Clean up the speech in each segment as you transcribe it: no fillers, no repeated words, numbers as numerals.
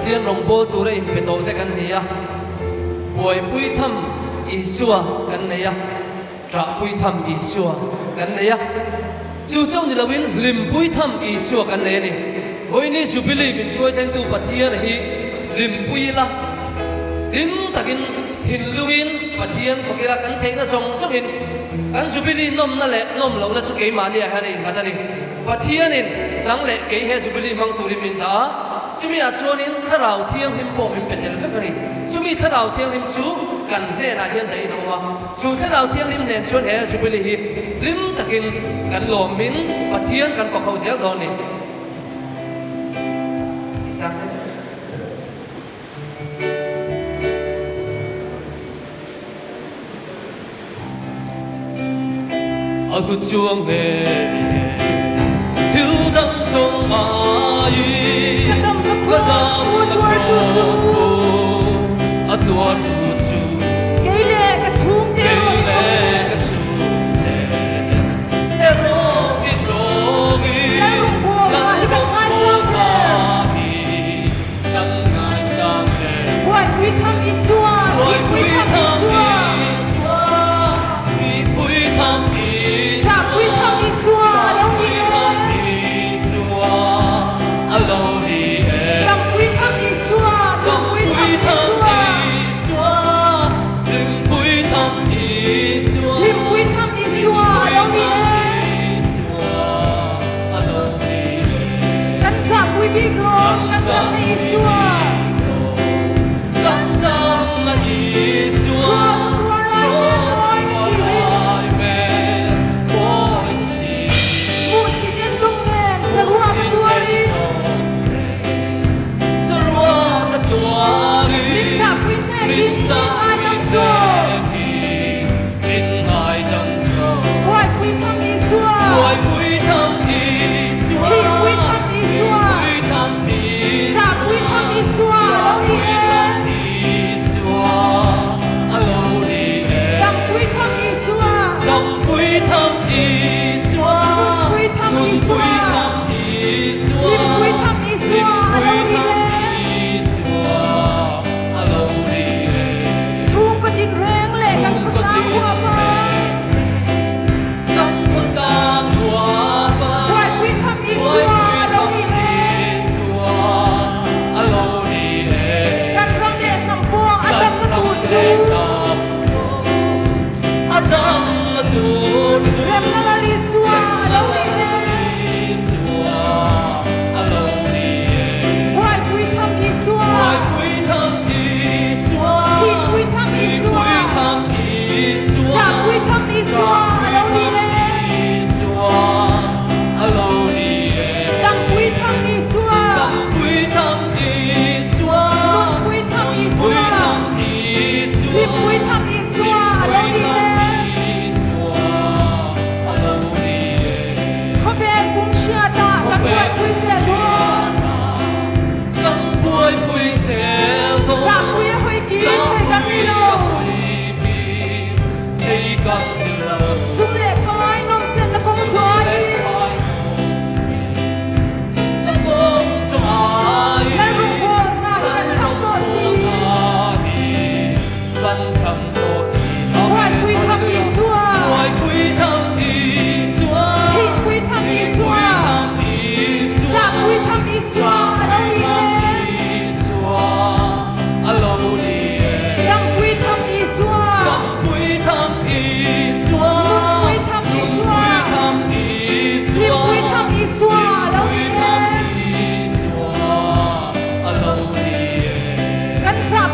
pathian rong bol tura in peto te kan nia boy pui tham isua kan nia tra pui tham isua kan nia chu chong ni lawin lim pui tham isua kan ne ni hoi ni jubilee bin shoi tang tu pathian hi lim pui la lim takin thin luin pathian phokila kan theina song songin kan jubilee nom na le nom lo na chu ke ma ni ha ni ngatani pathian in dang le ke he jubilee mang turim in da chumi a chuanin tharau thiang him po him petel ka ni chumi tharau thiang him chu kan ne na hian dai no wa chu tharau thiang him ne chuan he jubilee hi lim takin kan lom min pathian kan pakhau zel don ni sang a hu chuang ne thiếu đắm sông mai có đau có khổ a tua tu chu cây lệ cái chung cây lệ cái chung lệ ero ki sogi kan rong bo ma hi kan ngai sam le quay quý thăm ít xua boy quý pui thăm ít tham xua i pui tham i cha quý thăm ít xua đâu đi Alone đi tâm quý thăm ít xua tâm quý thăm ít xua đừng quý thăm đi xua lim quý thăm ít xua đâu đi Alone đi căn sa quý bi gom căn sa ít xua căn tâm là đi xua Hãy subscribe cho kênh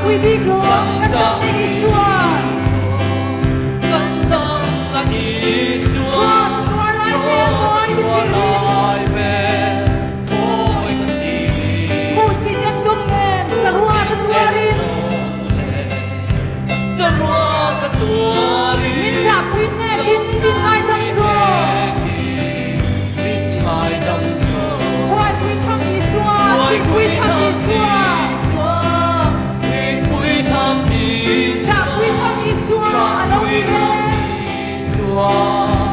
Ghiền Mì Gõ để không bỏ lỡ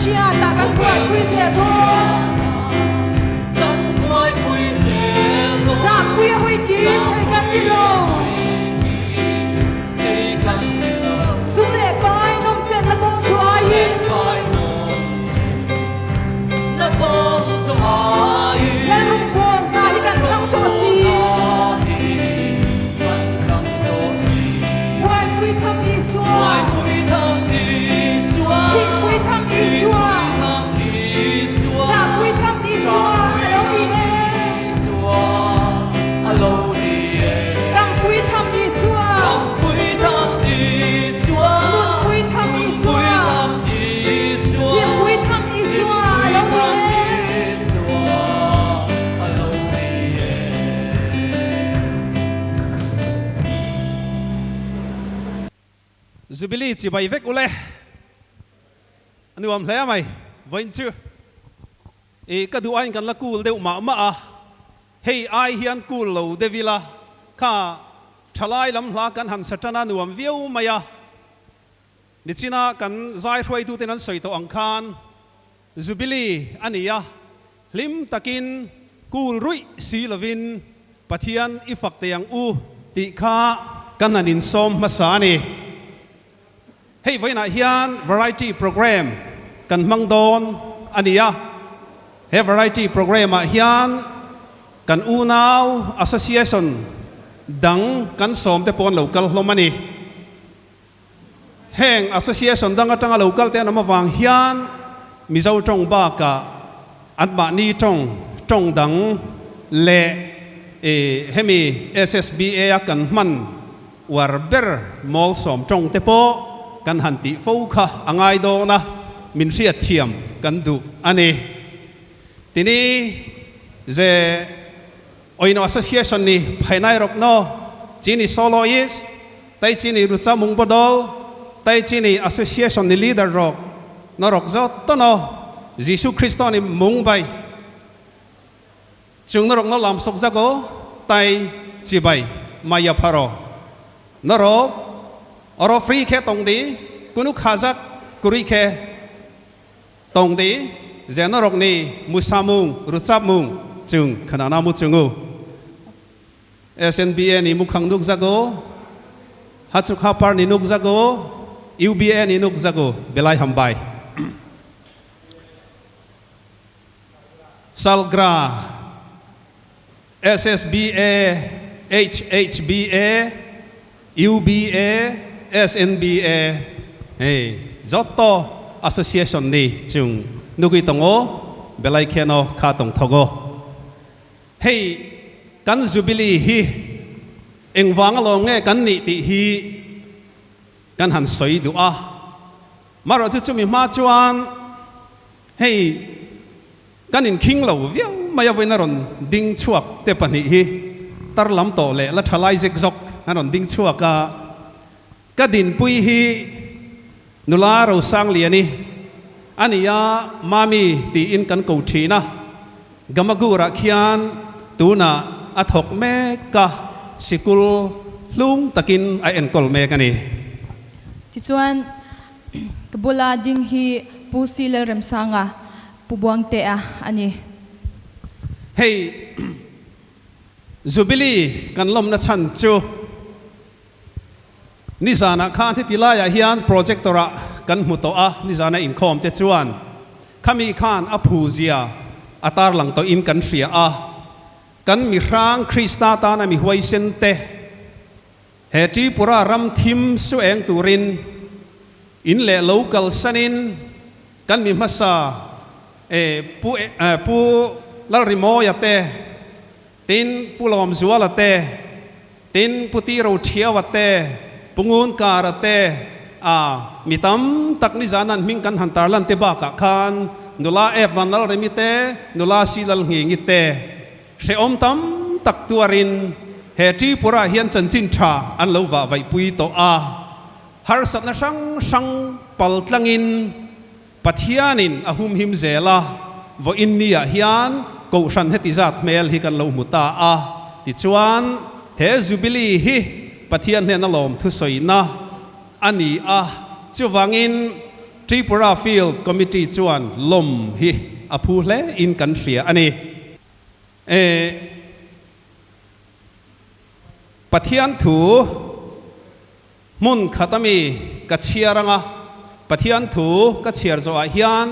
chia ta kan buai pui se tho sa pui hoi ki thai kan ti lo sum le pai nom chen la kong suai le rum bon ta hi kan thang to si buai pui tham i suwa ki pui tham i suwa cha pui tham i suwa alo ni tam pui tham i suwa nun pui tham i suwa ki pui tham i suwa alo ni Jubilee chỉ bay vek ule anh nuông thấy mày vẫn chưa cái đu anh cần là cool đều mà hey ai hiền cool lâu de villa kha thalai lam la kan han satana nuông viu maya ni china kan zai khoi tu tenan soi to angkhan Jubilee ania lim takin cool rui si lovin pathian ifak teyang u ti kha kan anin som masani hey với na hian variety program kan mang don ania he variety program hian kan unau association dang kan som te pon local hlomani heng association dang atanga local te nama wang hian mizo tong ba ka atma ni tong dang le hemi SSBA kan man warber mol som tong te po kan hanti fo kha angai do na min ria thiam kan du ani tini je oino association ni phainai rok no chini soloist tai chini rucha mung bodol tai chini association ni leader rok no rok zo to no Jisu Christo ni mung bai chung no rok no lam sok jago tai chi bai maya pharo no rok oro free khe tong di kunu khazak kuri khe tong di zeno rok ni musamung ruchap mung chung khanana mu chungu SNBA ni mukhang nuk zago hachuk hapar ni nuk zago UBA ni nuk zago belai hambai salgra SSBA HHBA UBA SNBA hey joto association ni chung nugui tongo belai kheno kha tong thogo hey kan Jubilee hi engwang lo nge kan ni ti hi kan han soi du a maro chu chumi ma chuan hey kan in king lo viau maya voina ron ding chuak te pani hi tar lam to le la thalai jek jok anon ding chuaka kadin pui hi nula ro sang liani ania mami ti in kan ko thina gamagura khian tuna athok me ka sikul lung takin ai en kol me kani ti chuan kabula ding hi pusi le remsanga pubuang te a ani hey Jubilee kan lom na chan chu nizana khan thi tilaya hian projectora kan muto a nizana income te chuan khami khan aphuzia atar lang to in kan ria a kan mi rang Krista ta na mi huai sen te he ti pura ram thim su eng turin in le local sanin kan mi masa pu la rimo ya te tin pulom zuala te tin puti ro thiawa te pungun karate mitam takni zanan ming kan hantar lan te ba ka khan nula evanal remite nula silal ngi te se om tam tak tuarin he ti pura hian chanchin tha an lo wa vai pui to a har sat na sang pal tlangin pathianin ahum him zela vo innia hian ko san heti zat mel hi kan lo muta a ti chuan he Jubilee hi pathian he na lom thu soina ani a chuwangin Tripura Field Committee chuan lom hi aphu hle in kan ria ani pathian thu mun khatami ka chiaranga pathian thu ka chiar zo a hian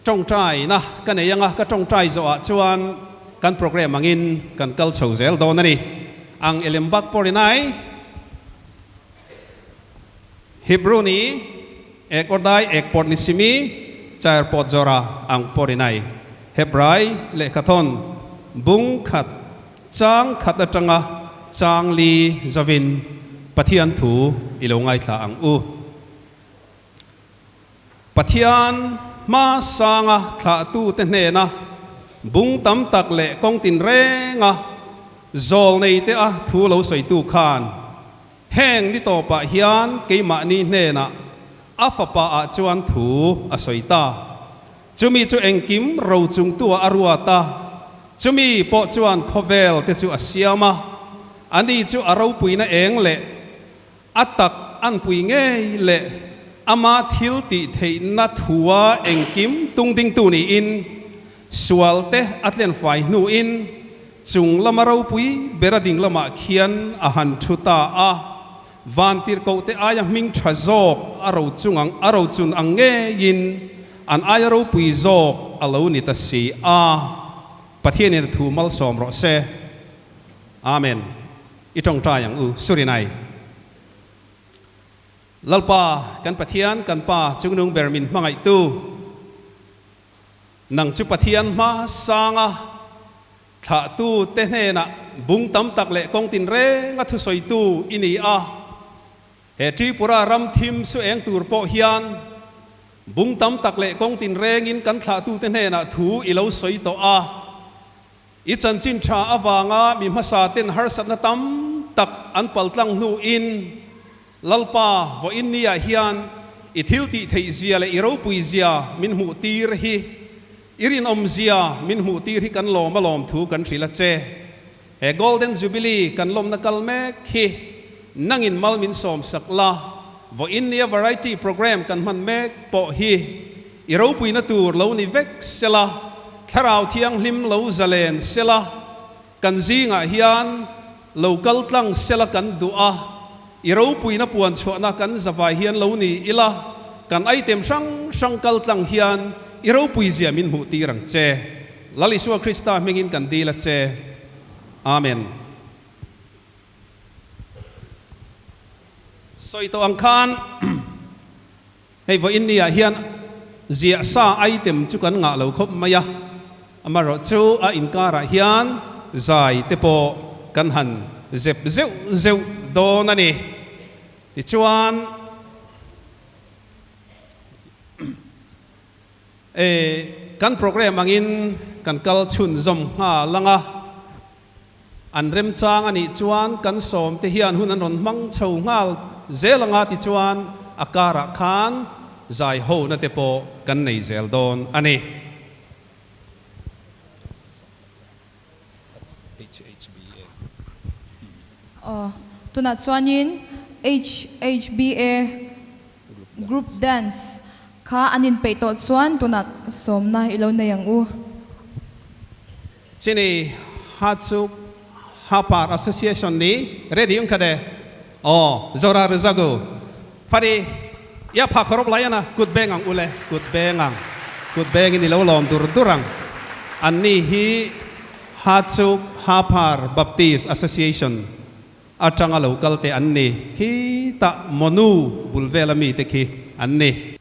trong trai na ka neyanga ka trong trai zo a chuan kan program angin kan kal chho zel don ani ang elembak porinai Hebrew ni ek ordai ek pornisimi chair pot zora ang porinai Hebrai le khathon bung khat chang khat atanga chang li zavin pathian thu ilongai thla ang u pathian ma sanga thla tu te hne na bung tam tak le kong tin renga zol nei te a thu lo soi tu khan heng ni to pa hian keima ni hne na afapa a chuan thu a soi ta chumi chu engkim ro chung tu aruata chumi po chuan khovel te chu asiama ani chu aro puina eng le atak an pui nge le ama thil ti theina thua engkim tung ding tu ni in sualte atlen fai nu in chung lamaro pui berading lama khian a han thuta a van tir ko te aya ming thazok aro chungang aro chun ange yin an ayaro pui zok alo ni ta si a pathian ni thu mal som ro se amen itong tra yang u surinai lalpa kan pathian kan pa chungnung bermin mangai tu nang chu pathian ma sanga tha tu te hne na bung tam tak le kong tin re nga thu soi tu ini a he Tripura ram thim su eng tur po hian bung tam tak le kong tin reng in kan tha tu te hne na thu ilo soi to a i chan chin tha awanga mi masa ten har sat na tam tak an paltlang nu in lalpa vo in nia hian i thil ti thei zia le i ro pui zia min mu tir hi irin om zia min mu tir hi kan lom alom thu kan thrila che he golden jubilee kan lom na kalmek hi nangin mal min som sakla vo in nia variety program kan man mek po hi i ro pui na tur lo ni vek sela tharau thiang hlim lo zalen sela kan zinga hian local tlang sela kan dua i ro pui na puan chhuana kan zawai hian lo ni ila kan item sang kal tlang hian i ro pui zia min mu ti rang che lali suwa Krista mengin kan dila che amen soi to ang khan hei vo india hian zia sa item chu kan nga lo khop maya amaro chu a inkara hian zai te po kan han zep zeu don ani ti chuan kan program angin kan kal chun zom ha langa an rem chang ani chuan kan som te hian hun an ron mang chho ngal zelanga ti chuan akara khan zai ho na te po kan nei zel don ani tuna chuanin HHBA group dance kha anin peito chuan tuna somna ilo na yang u chini hatsuk hapar association ni ready yung kade zora rezago pari ya pakharop layana good bengang ule good beng ni lo lom durang anni hi hatsuk hapar baptist association atanga local te anni hi ta monu bulvelami te ki anni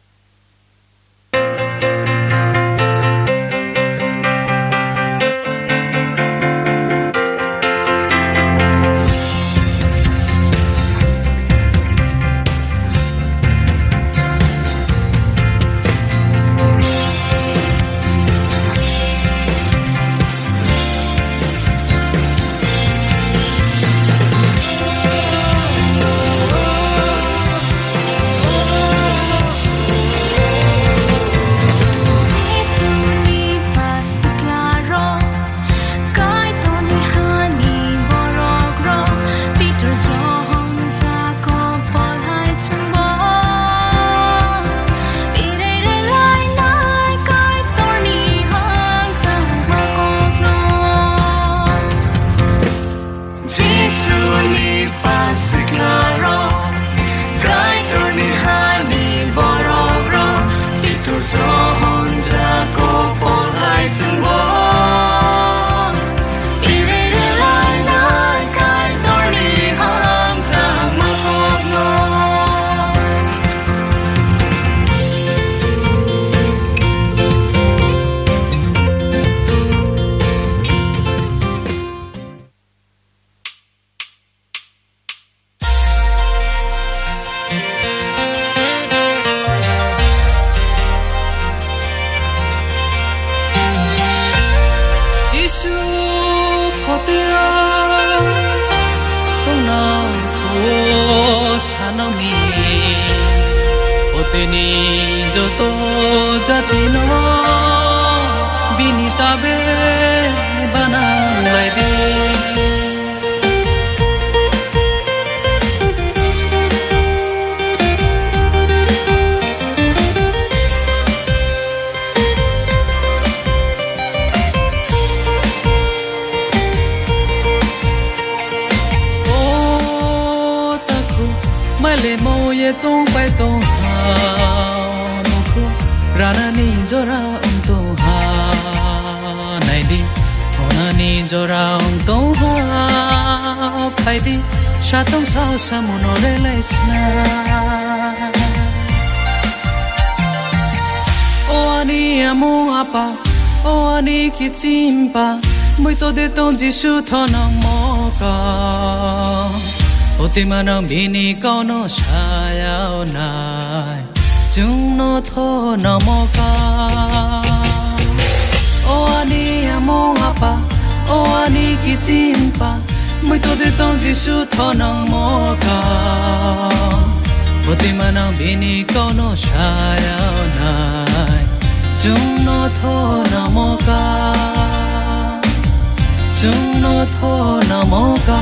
jatino binita be banang lai di le mo ye tong pai tong ha mo khu rana ni jora tong ha nai di thona ni jora tong ha pai di sha tong sao sa mo no le lai sna o ani amo apa o ani ki chimpa moi to de tong jisu thona mo ka Oti manang bini kau no sayao nai Jung no tho na mo ka O ani amo apa O ani ki chimpa Moi to de tong jisu tho nang mo ka Oti manang bini kau no sayao nai Jung no tho na mo ka Jung no tho na mo ka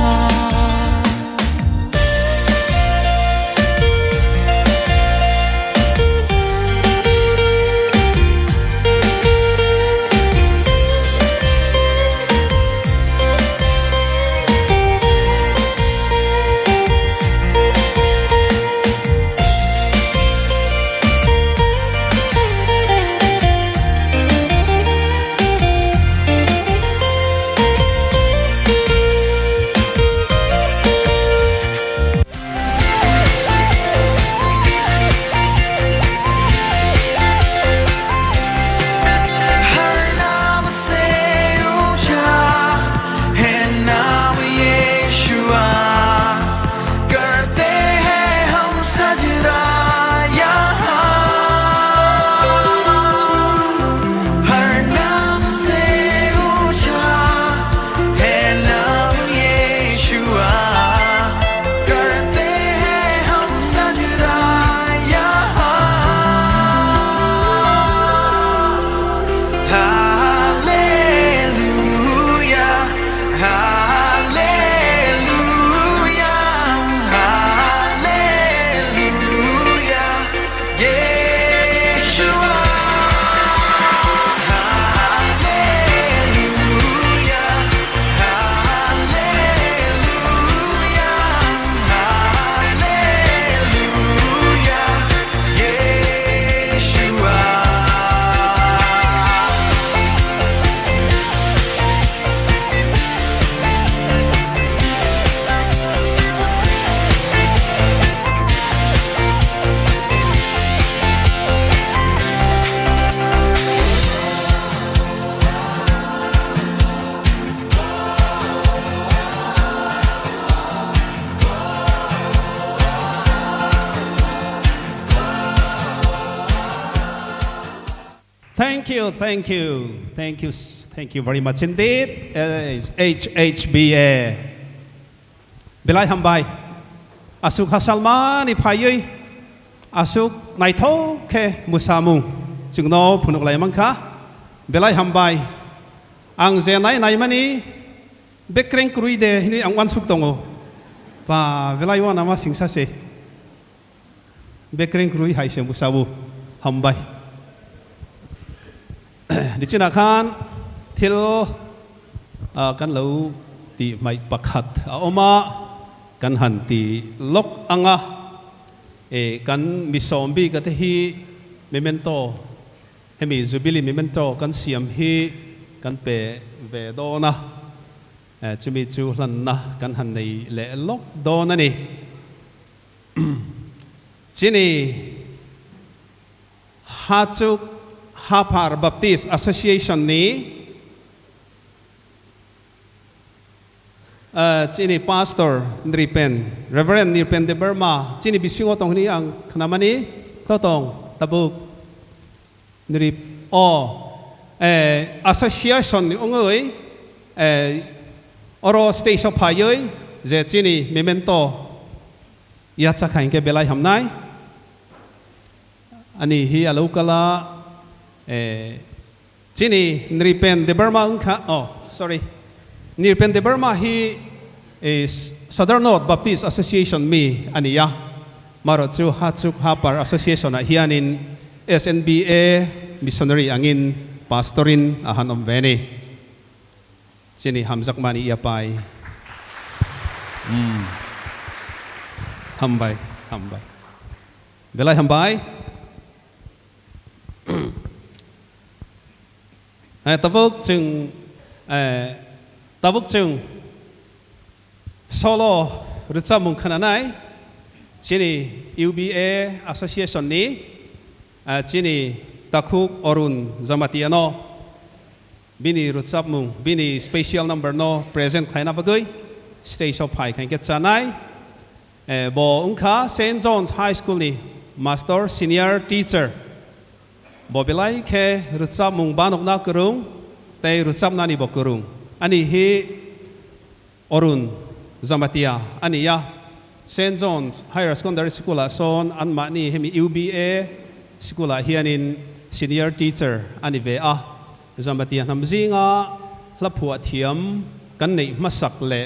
Thank you very much indeed. HHBA. Bilai hambai. Asuk hasalman ipayui. Asuk naito ke musamu. Jungno punuk lai mangka. Bilai hambai. Ang zenai naimani. Bekreng kruide ini ang wan suk tongo. Pa bilai wan ama singsase. Bekreng krui hai se musamu hambai. Di sini kan til kan lau di mai pakat oma kan hanti lok anga kan misombi kata hi memento hemi zubili memento kan siam hi kan pe vedona cumi cu lan na kan han nei le lok dona ni sini hachuk Hapar Baptist Association ni Chini Pastor Nripen Reverend Nripen de Burma Chini bisiwo tong ni ang kanamani totong tabuk Nrip Association ni ungoi Oro Station Payoy Je Chini Memento Yatsa kain ke belai hamnai Ani hi alukala ที่นี่นิเป็นเดบร์มาอุงค่ะsorry นิเป็นเดบร์มาฮี Southern North Baptist Association มีอันนี้มารจูฮัตซุกฮาปาร์ Association เฮียนิน SNBA Missionary อังิน Pastorin อาหารอมเวนีที่นี่ฮัมซักมานีไปฮัมไปเวลาฮัมไปตะบุกจึงโซโล่รึจะมุ่งขนาดไหนที่นี่ UBA Association นี้ที่นี่ตะคุกอรุณจามาติยาโนบินีรึจะมุ่งบินี special number โน present ใครนับกุย stage of high ใครเกิดจะไหนบออุงค่า Saint John's High School นี้ master senior teacher บอเบลัยแค่รึจะมุ่งบ้านออกนักกรุงแต่รึจะนั่นนี่บอกกรุงอันนี้ฮีอรุณจามาติยาอันนี้Saint John's Higher Secondary School โซนอันมานี่ให้มี UBA School เฮียนิน senior teacher อันนี้เวจามาติยานำซิงลับหัวเทียมกันในมัสักเละ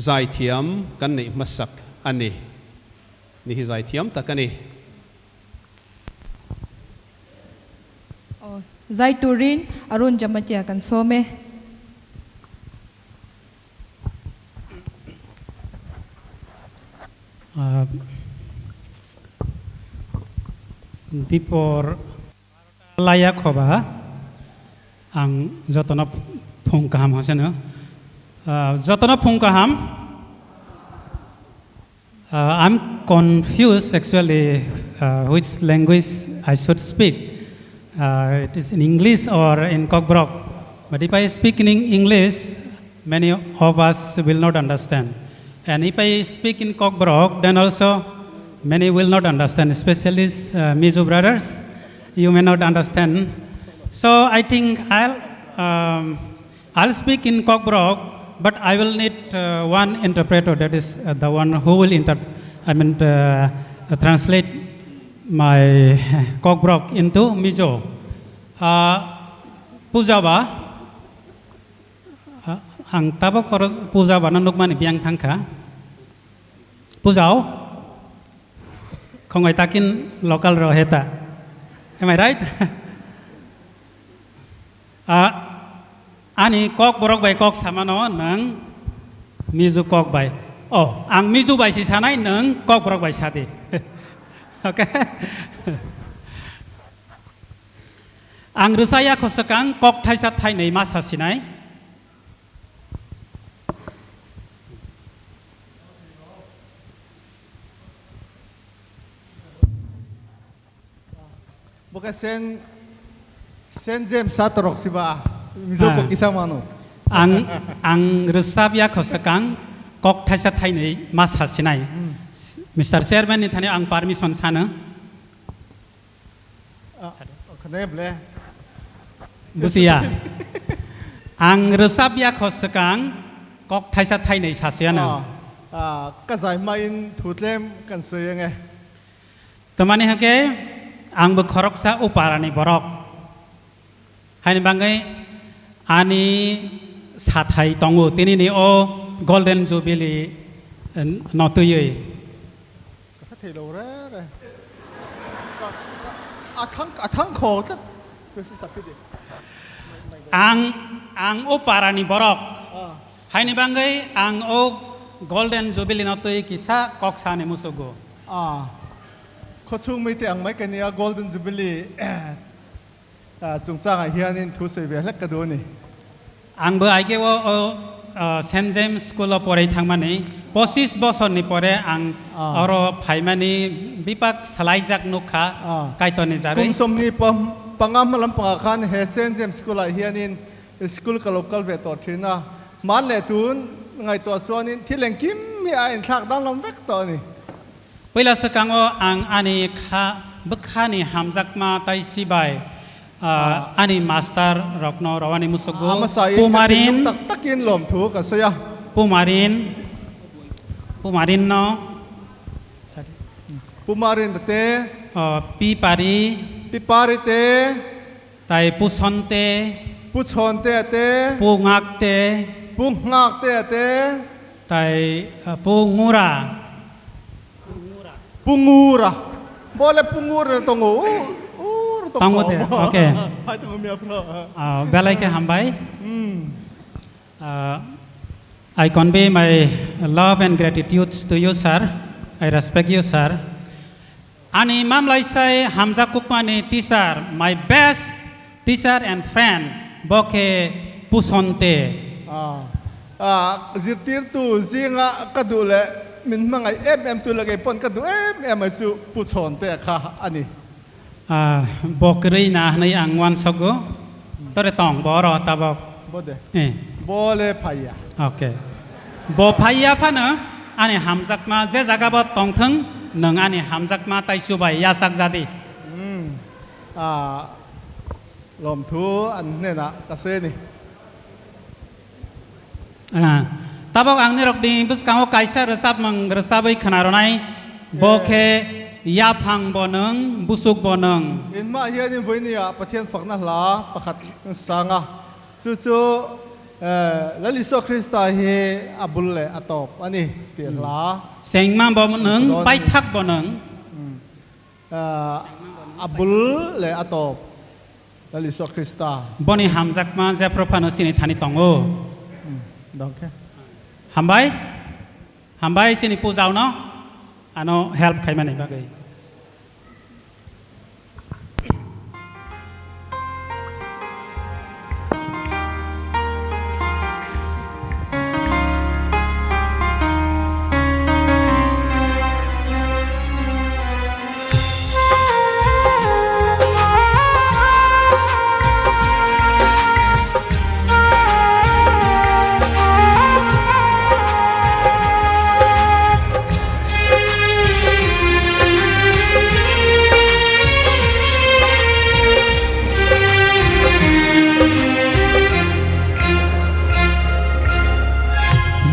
ใจเทียมกันในมัสักอันนี้นี่ใจเทียมแต่กันนี่ใจตูรินอรุณจะมาเจอกันโซเมDipor layak hoba ang jotona phungkaham hasena jotona phungkaham I'm confused actually which language I should speak it is in English or in Kokborok but if I speak in English many of us will not understand and if I speak in Kokborok then also many will not understand, especially Mizo brothers. You may not understand. So I think I'll speak in Kokborok, but I will need one interpreter. That is the one who will translate my Kokborok into Mizo. Pujaba, ang tabak oros Pujaba na nukman ibiyang tangka. Pujao. Không ai takin local roheta. Am I right? Ani kok borok bay kok sama no nang mizu kok bay. Oh, ang mizu bay si sanai nang kok borok bay sati. Okay. Ang rusaya kosakang kok thai sat thai nei mas hasinai. Bukan Saint James Satorok siba mizo ko kisama no. Ang resabya kosakang kok thai sat thai nei mas hasinai. Mr. Chairman ni thane ang permission sana. Kene ble. Busia. Ang resabya kosakang kok thai sat thai nei sasiana. Kasai main thutlem kan seyenge. Temani hake ang berkorok sa uparani borok. Hai bangai ani sathai tongu tini ni o golden jubilee notuyui. Kata thelo re. Athang kho tat besi sapide. Ang uparani borok. Hai bangai ang o golden jubilee notuyui kisa koksa ni musugo. Ko chung mai te ang mai kania golden jubilee chung sang a hianin thu se ve hlek ka do ni ang bo aige wo Saint James School of Porai thangmani 25 bochor ni pore ang oro phaimani bipak salaijak nukha kaitoni jare kum somni pangam lam pangakhan he Saint James School a hianin school ka local ve to thina man le tun ngai to sonin thileng kim mi a in thak dang lam vek to ni Pila sekango ang ani kha bekhani hamjakma tai sibai ani master rokno rawani musugo pumarin tak takin lom thu ka saya pumarin no pumarin te pipari te ไตปุซอนเต ปุชอนเตเต ปูงักเต ปุงงักเตเต ไตปูงูรา ปุงูระบ่เลยปุงูระตงโอ้ตง Tong te, oke. ให้ตงเมียเพราะ belai ke hambai I convey my love and gratitude to you sir I respect you sir ani mam lai sai hamza kukmani teacher my best teacher and friend boke pusonte zirtir tu zinga kadule min mangai tu lagay pon kadu ju puchon te kha ani bokri na nei angwan sogo tore tong boro tabok bode eh bole phaya okay bo phaya phana ani hamzak ma je jaga bo tong thang nang ani hamzak ma tai chu bai ya sak jadi ลมทูอันเนี่ยนะกระเซนี่ tabok ang nirok di bus kang kaisa resap mang resabai khanaronai boke ya phang boneng busuk boneng อินมาเฮียนี่วันนี้ประเทศฝักนั่นละประคัดสังอ่ะจู่แล้วลิโซคริสต์เฮอับุลเลอตอบอันนี้เตียละ seng ma boneng pai thak boneng อับุลเลอตอบแล้วลิโซคริสต์ boni hamzak ma je profano sini thani tongo ดองแค่ hambai sini pujau no ano help khai mane bagai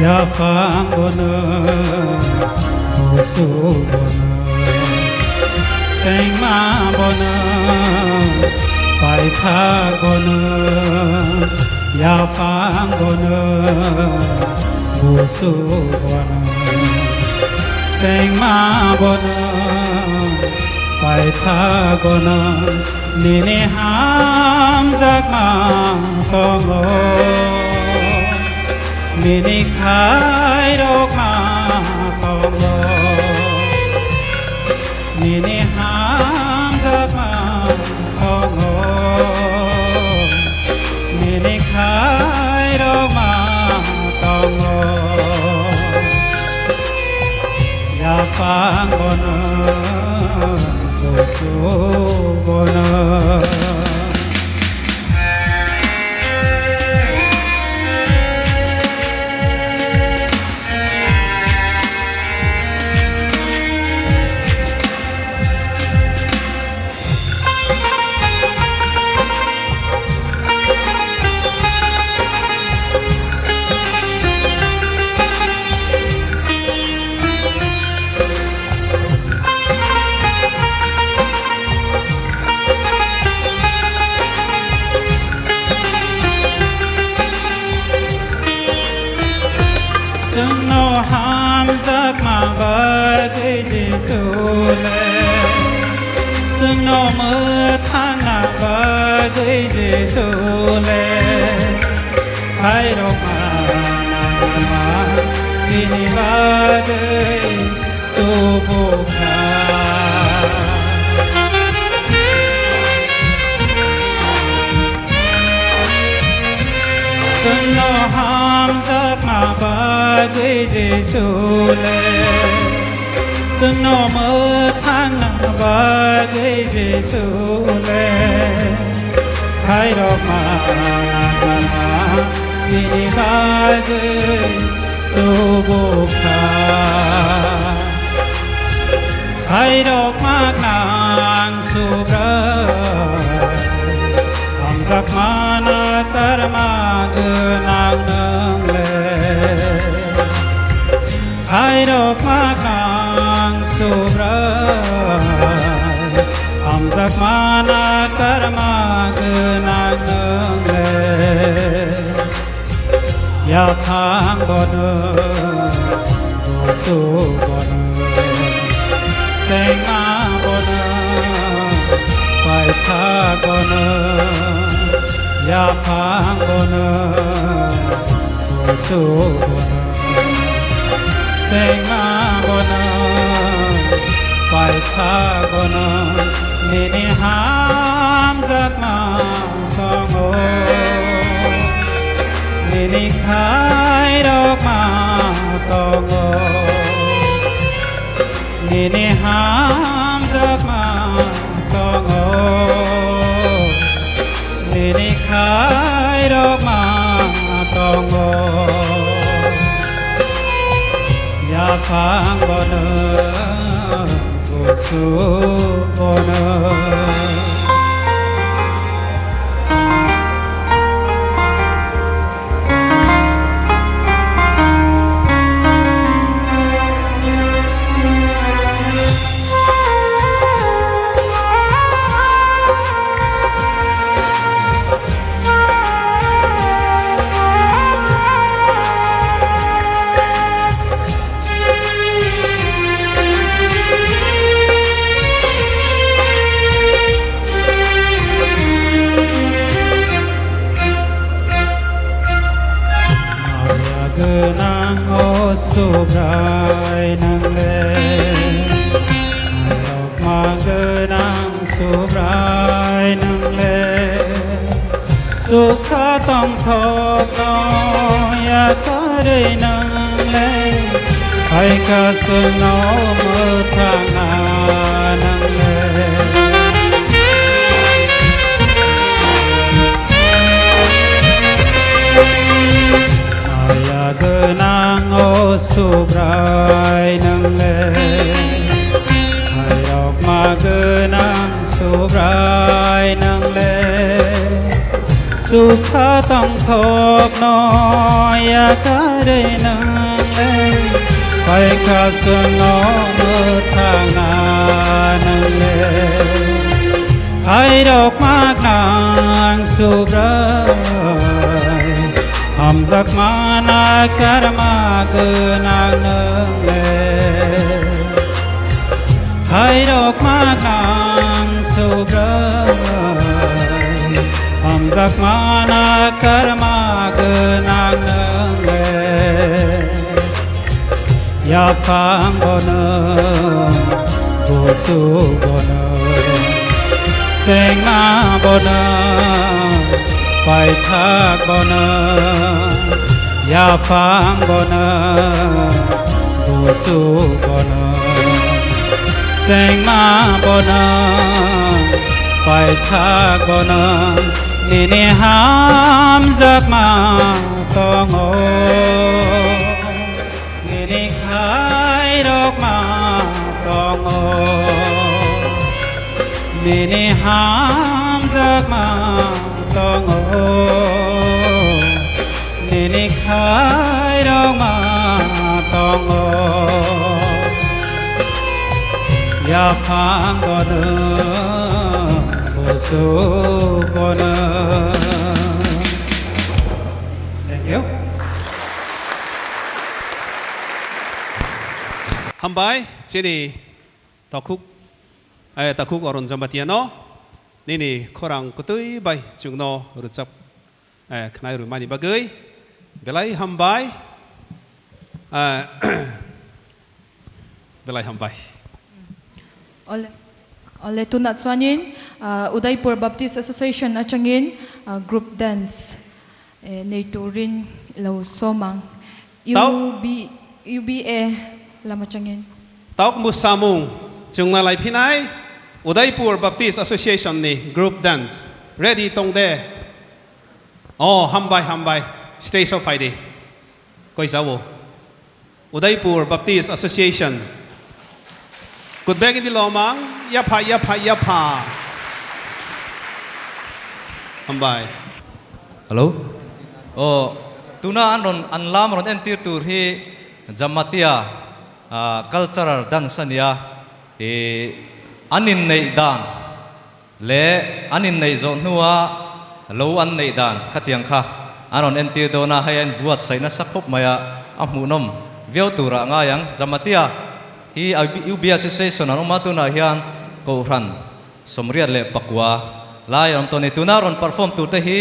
ya phang bono busu bono seng ma bono pai tha bono ya phang bono busu bono seng ma bono pai tha bono ni ne ham jak ma kongo mini khai rok ma kongo mini ham jak ma kongo mini khai rok ma kongo ya phang bono busu bono no mơ thang na ba dây dê su le hai ro ma na ma sin ba dây tu bu kha no ham tak ma ba dây dê su le no mơ thang na ba dây dê su le hai ro ma na ma sin ba dây tu bu kha hai ro ma nang su bra am sak ma na tar ma gu nang nang le hai ro ma nang su bra am sak ma na tar ma gu ya phang bona go su bona seng ma bona pai tha bona ni ni ham giấc ma song o ni ni khai độc ma song o ni ni ham giấc ma song o ni ni khai độc ma song o ya phang bona go su bona Subrai nang le Alok magenang subrai nang le Sukha tong thok no ya kadai nang le Ai ka suno mơ thang na nang le Genang o subrai nang le Hai rok ma genang subrai nang le Sukha tong thok no ya kadai nang le Pai ka suno mơ thang na nang le Hai rok ma nang subrai Ham giấc mana karma genang nang le Hai độc ma nang subrai Ham giấc mana karma genang nang le Ya phang bona go su bona seng ma bona pai thak bona ya phang bona go su bona seng ma bona pai thak bona ni ni ham giấc ma tong o ni ni khai độc ma tong o ni ni ham giấc ma tong o ni ni khai độc ma tong o ya phang bona go su bona. Thank you. Hambai chini takuk oron Jamatiano nini korang kutui bai chungno rucap knai rumani bagai belai hambai belai hambai Ole tunat chuanin Udaipur Baptist Association atangin group dance nei turin lo somang UBA lamachangin tauk musamung chungna lai phinai Udaipur Baptist Association ni group dance ready tong de oh hambai stay so pai di koi sawo Udaipur Baptist Association good bag in the lomang yapa hambai hello oh tuna anon anlam ron entir tur hi Jamatia cultural dance ania anin nei dan le anin nei zo nuwa lo an nei dan khatiang kha anon entir dona hayan buat saina sakop maya amunom veo tura nga yang Jamatia hi UBA Association an umatuna hian ko ran somriat le pakwa lai am toni tunaron perform tu te hi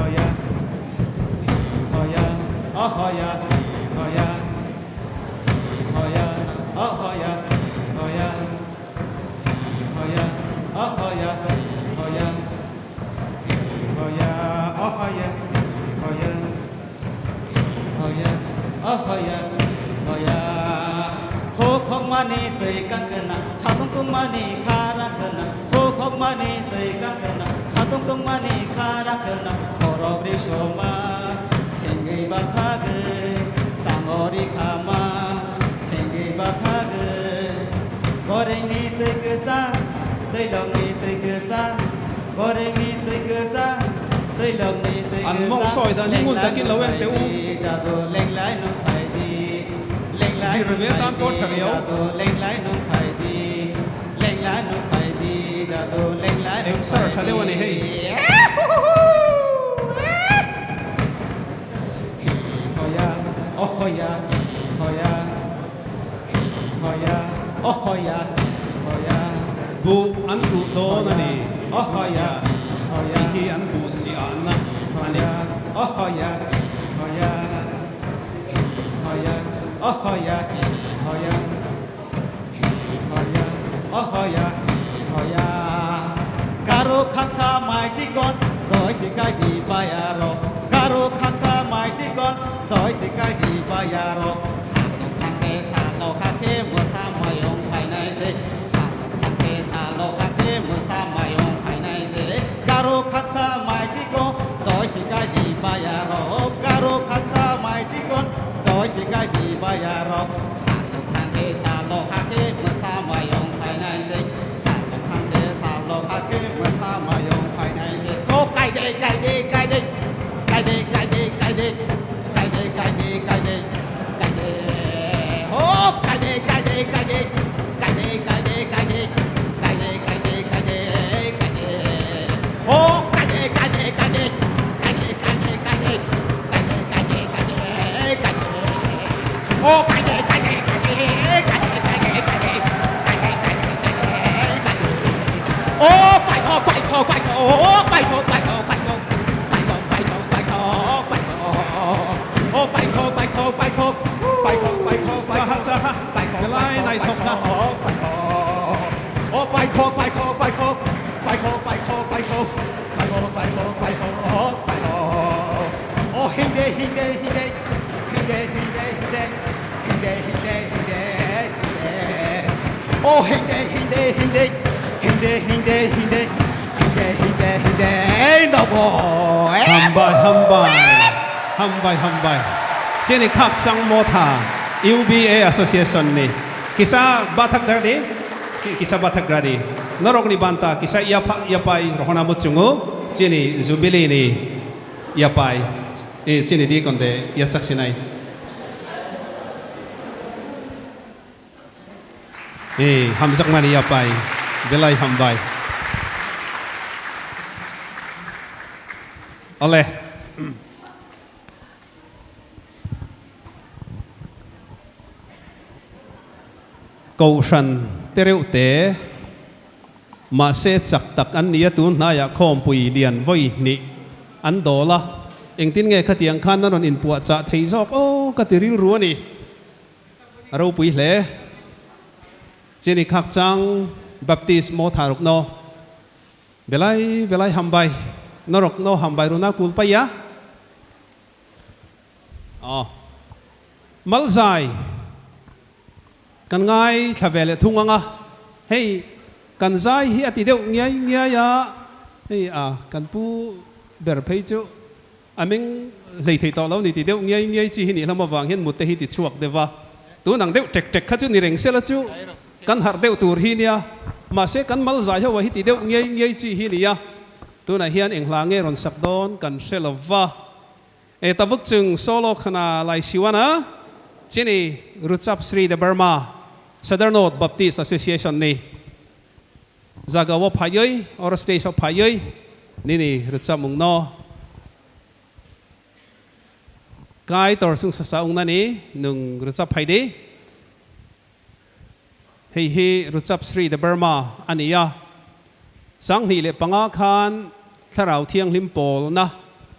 hoya hoya oh hoya hoya hoya oh hoya mani tui kang kena satung tung mani khara kena khok mani tui kang kena satung tung mani khara kena khorok ri shoma thengi bathage samori khama thengi bathage goreng ni tui kesa tui long ni tui kesa goreng ni tui kesa tui long ni tui kesa An mong soi da ni ngun takin lawen te u jadu leng lai nu phai di leng lai Ji rebe tan ko thariau jadu leng lai nu phai di leng lai nu phai di jadu leng lai nu Em sar thale wani hei hoya oh hoya hoya hoya oh hoya hoya bu an tu do na ni oh hoya hoya hi an bu chi an na ani oh hoya hoya hoya oh hoya hoya hoya oh hoya hoya karo khaksa mai chi con tôi sẽ cái đi bay aro karo khaksa mai chi con tôi sẽ cái đi bay aro sa lo khang ke sa lo khang ke mưa sa mai ông phải này se sa lo khang ke sa lo khang ke mưa sa mai ông phải này se karo khaksa mai chi con tôi sẽ cái đi bay aro karo khaksa mai chi con tôi sẽ cái đi bay aro sa lo khang ke sa lo khang ke mưa sa mai ông phải này se sa lo khang ke sa lo khang ke mưa sa mai ông phải này se ô cái đi cái đi cái đi cái đi cái đi cái đi cái đi cái đi cái đi cái đi ô cái đi cái đi cái đi cái đi cái đi cái đi cái đi cái đi cái đi cái đi ô cái đi cái đi cái đi cái đi cái đi cái đi cái đi cái đi cái đi cái đi ô cái đi cái đi cái đi cái đi cái đi cái đi cái đi cái đi cái đi ô phải khô phải khô phải khô phải khô phải khô phải khô phải khô phải khô phải khô phải khô ô phải khô phải khô phải khô phải khô phải khô phải khô phải khô lai nai thok na phải khô ô phải khô phải khô phải khô phải khô phải khô phải khô phải khô phải khô phải khô phải khô ô hindi hindi hindi hindi hindi hindi hindi hindi hindi ô hindi hindi hindi hindi hindi hindi hindi hindi đâu rồi hambai cheni khak chang mo tha UBA association ni kisa bathak dar di kisa bathak gradi narok ni banta kisa yapai rohona muchungu cheni jubilee ni yapai cheni di konde yatsak sinai hamzak mani yapai belai hambai oleh cầu sân tereu te mà sẽ chặt tắc anh nia tu na ya khom pui lian voi ni an do la eng tin nge khatiang khan non in puwa cha thei jok o ka tiril ru ni ro pui hle chini khak chang baptist mo tharuk no belai hambai norok no hambai runa kul pa ya malzai kan ngai thavele thunganga hei kan zai hi ati deu ngai ya hei kan pu ber phei chu aming lei thei to lo ni ti deu ngai chi hi ni lama wang hian mut te hi ti chuak dewa tu nang deu tek kha chu ni reng sela chu kan har deu tur hi nia ma se kan mal zai ho hi ti deu ngai chi hi ni ya tu na hian eng hla nge ron sak don kan selova e tabuk chung solo khana lai siwana chini ruchap Sri de Burma Southern Baptist Association ni zagawa phayoi or stage of phayoi nini ruchap mungno kai tor sung sa saung na ni nung ruchap phaydi hi ruchap Sri de Burma aniya sang hi le panga khan tharau thiang lim pol na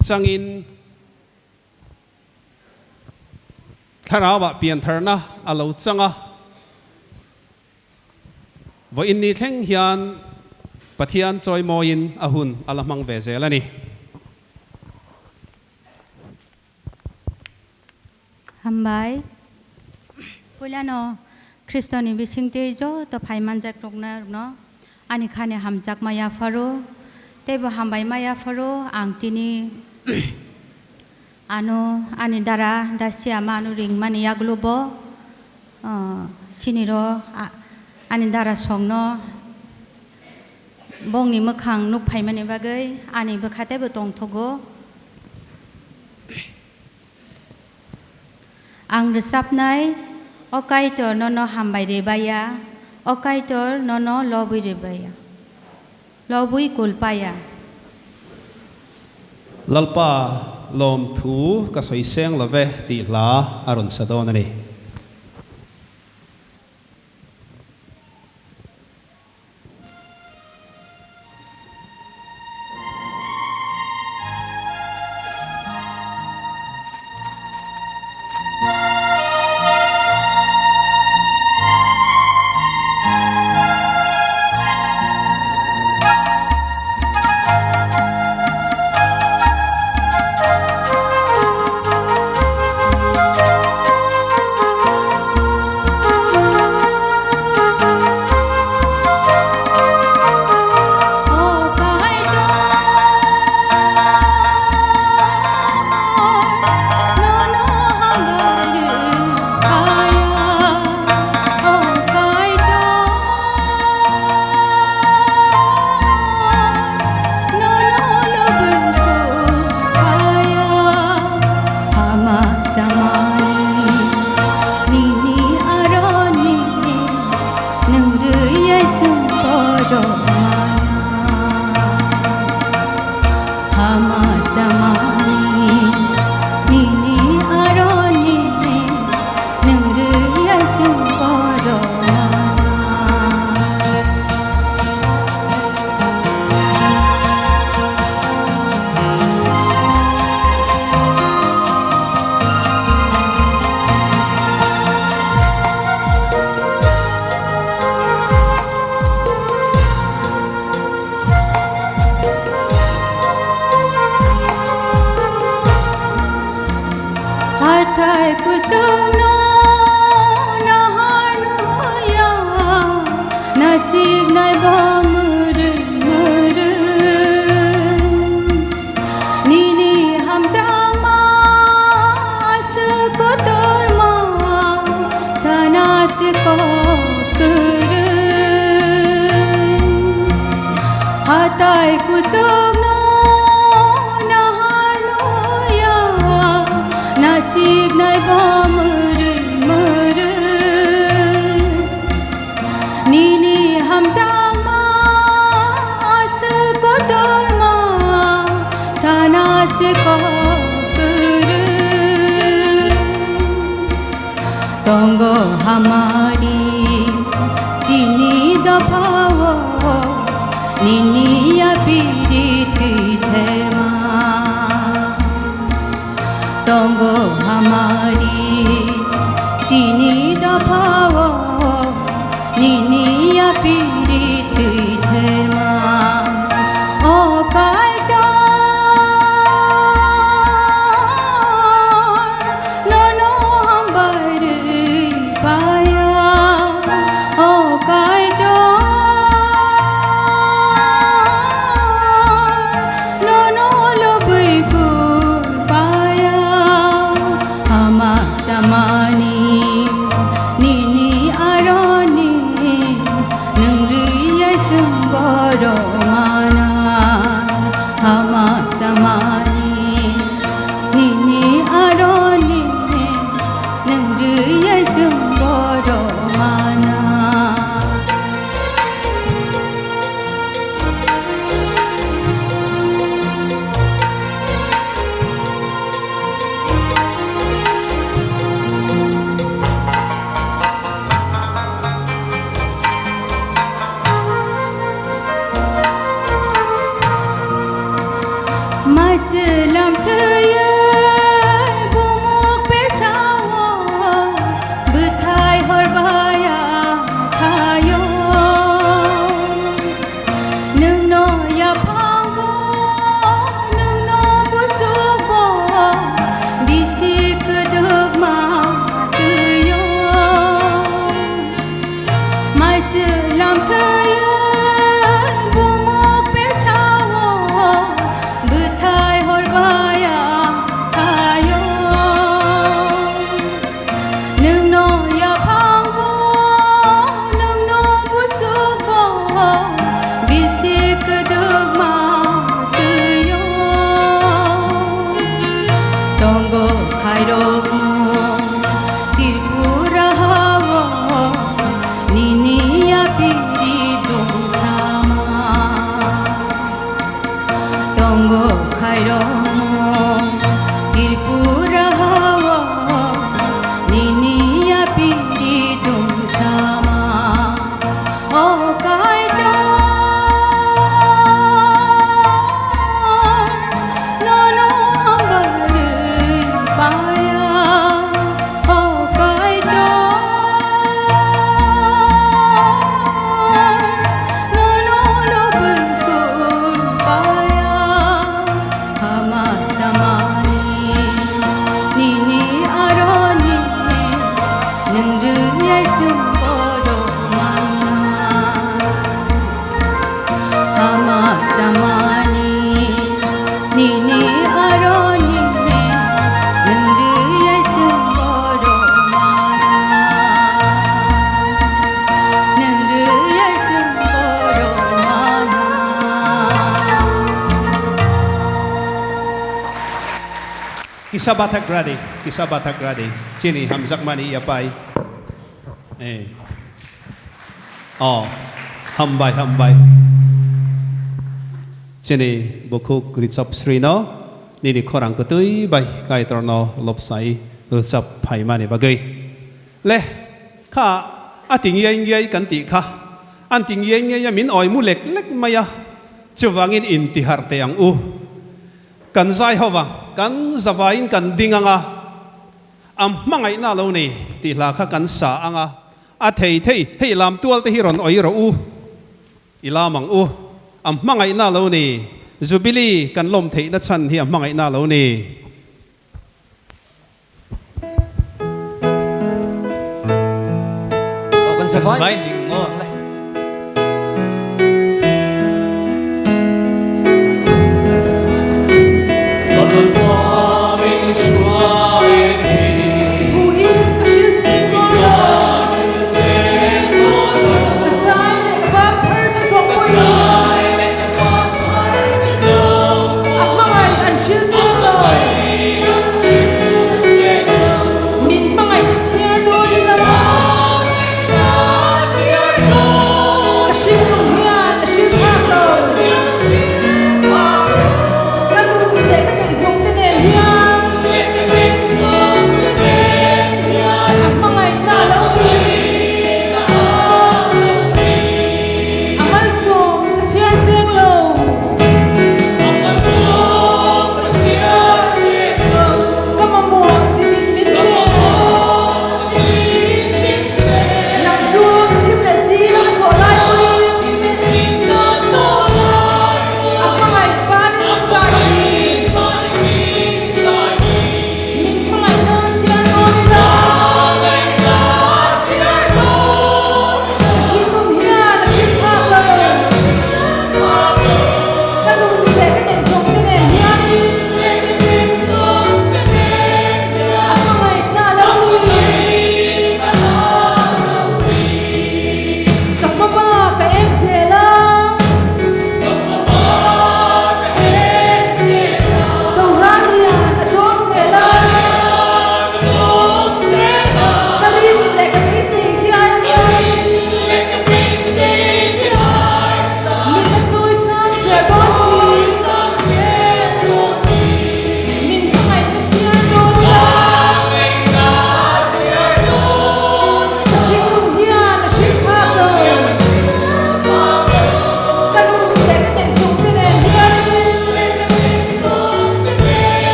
changin tharawa pian tharna alo changa vo in ni thleng hian pathian choi moin ahun alamang ve zelani Hambai Pulano Kristoni bising tejo to phaiman jak rokna no ani khane hamjak maya faro tebo hambai maya faro ang tini ano ani dara dasia manu ring mani yaglubo siniro ani dara songno bongni mokhang nuk phaimani bagai ani bokhatebo tongthogo ang resapnai okaitor nono hambai rebaya okaitor nono lobui rebaya lobui kulpaya lalpa lom thu ka soi seng love ti la arun sadon ani Hatai kusugno nahanu ya nasib nai ba mur nini hamjang ma asu ko torma sana se ko tongo hamari sini dapawo Nini ya piriti thema Tongo hamari sini daphawo Nini ya piriti thema O kaita nono hambar paya O kaita Nini aroni nungri yasum 예수 보러 만나 하마사마니 니니 아로니네 능드 예수 보러 만나 능드 예수 보러 만나 Kisah Batak Gradi. Sini Hamzak Mani Yapai. Hambai. Sini buku Gritsop Srino. Nini korang ketui bai kai trono lopsai Gritsop Pai Mani bagai. Leh, ka ating yai kanti ka. Anting yai min oi mulek lek maya. Cubangin inti harte yang kan zai hawa kan zavain kan dinganga mangai na lo ni ti la kha kan sa anga a thei hei lam tual te hiron oi ro ilamang mangai na lo ni zubili kan lom thei na chan hi mangai na lo ni kan sa vai ngon lai Min mga itiyan doon na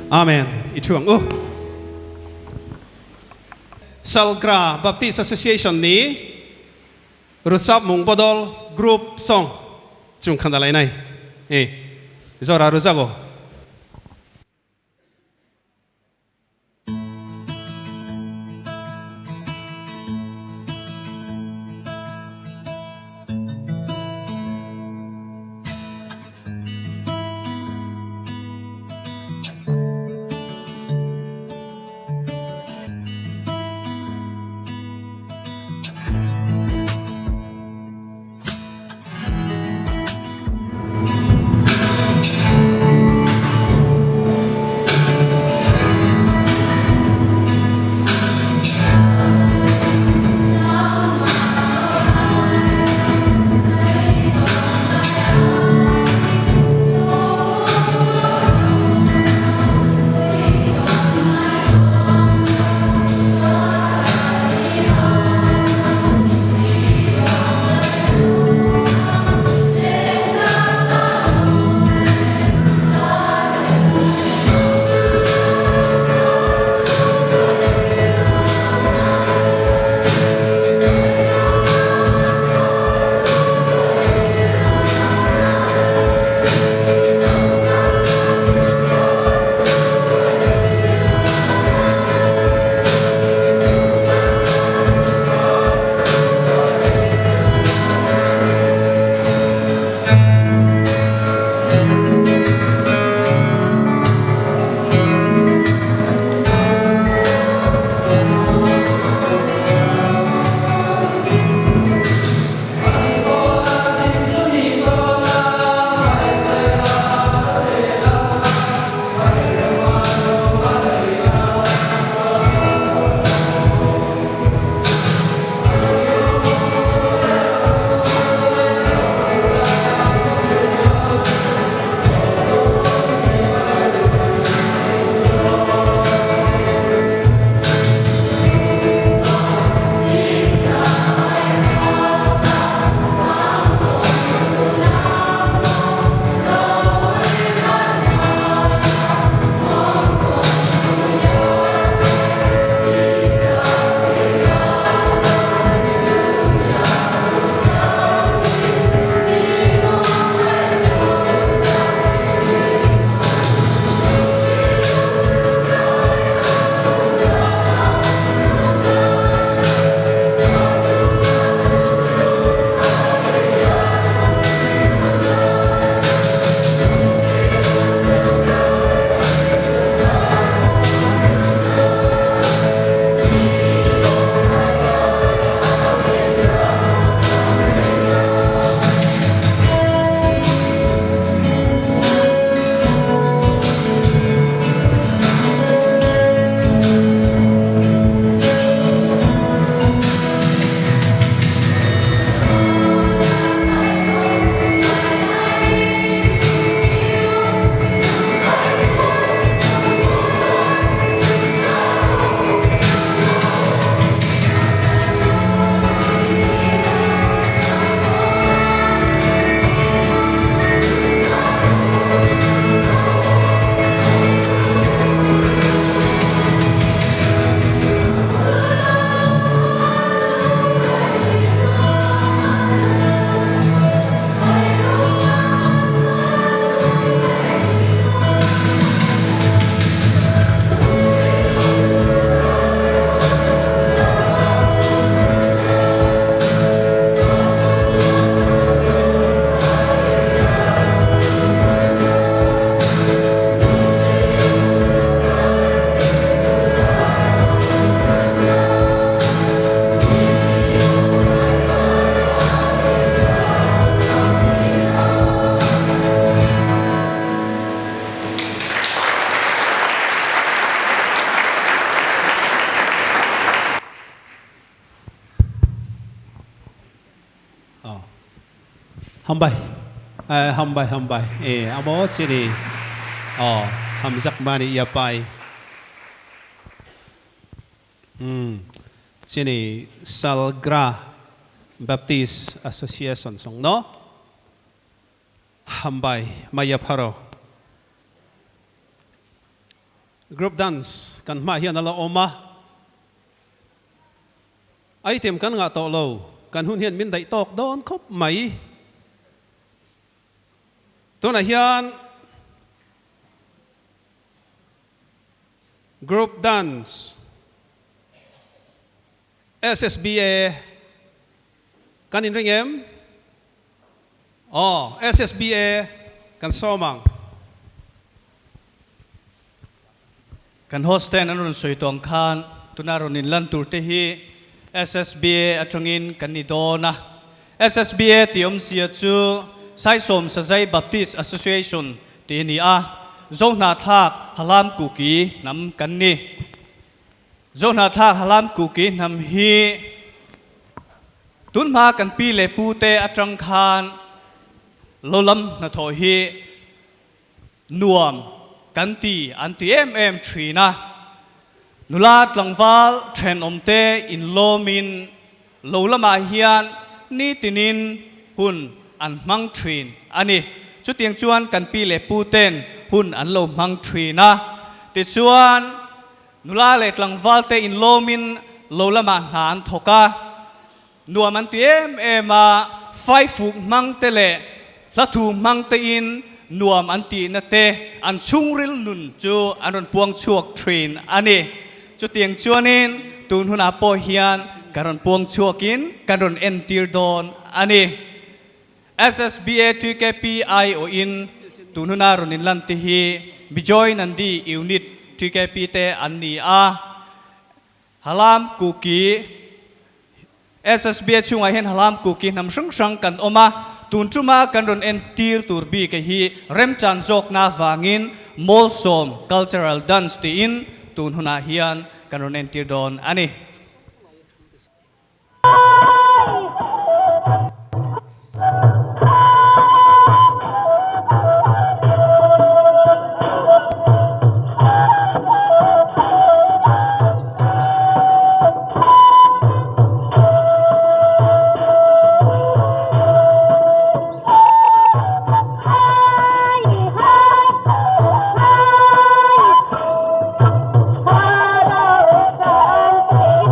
Amen. Ituang Salgra Baptist Association ni Rutsap Mung Bodol Group Song Chung Kandalay Nay. Zora Ruzabo. Hambay. Hambay. Amo sini. Hamzak mani yapay. Sini Salgra Baptist Association song no. Hambay mayaparo. group dance kan ma hian ala oma item kan nga to lo kan hun hian min dai tok don khop mai to na hian group dance SSBA kan in ring em SSBA kan somang kan hosten anun soitong khan tunaron in lan turte hi SSBA atongin kanidona SSBA tiom sia chu sai som sajai baptist association ti ni a zona thak halam kuki nam kanni zona thak halam kuki nam hi tunma kan pi le pute atang khan lolam na tho hi nuam kan ti anti mm3 na nulat langwal thren omte in lomin lolama hian ni tinin hun an mang trin ani chu tiang chuan kan pi le puten hun an lo mang trin na ti chuan nula le tlangwal te in lomin lolama han thoka nuam anti mm fai fuk mang te le lathu mang te in nuam anti na te an chungril nun chu anon puang chuak train ani chu tiang chuanin tun huna po hian karon puang chuakin karon entir don ani SSBA TKPI o in tun huna ronin lan ti hi bijoy nandi unit TKP te anni a halam kuki SSBA chunga hen halam kuki nam sang sang kan oma tun chuma kan ron en tir tur bi ke hi rem chan jok na wangin molsom cultural dance ti in tun huna hian kan ron en tir don ani Hãy subscribe cho kênh Ghiền Mì Gõ để không bỏ lỡ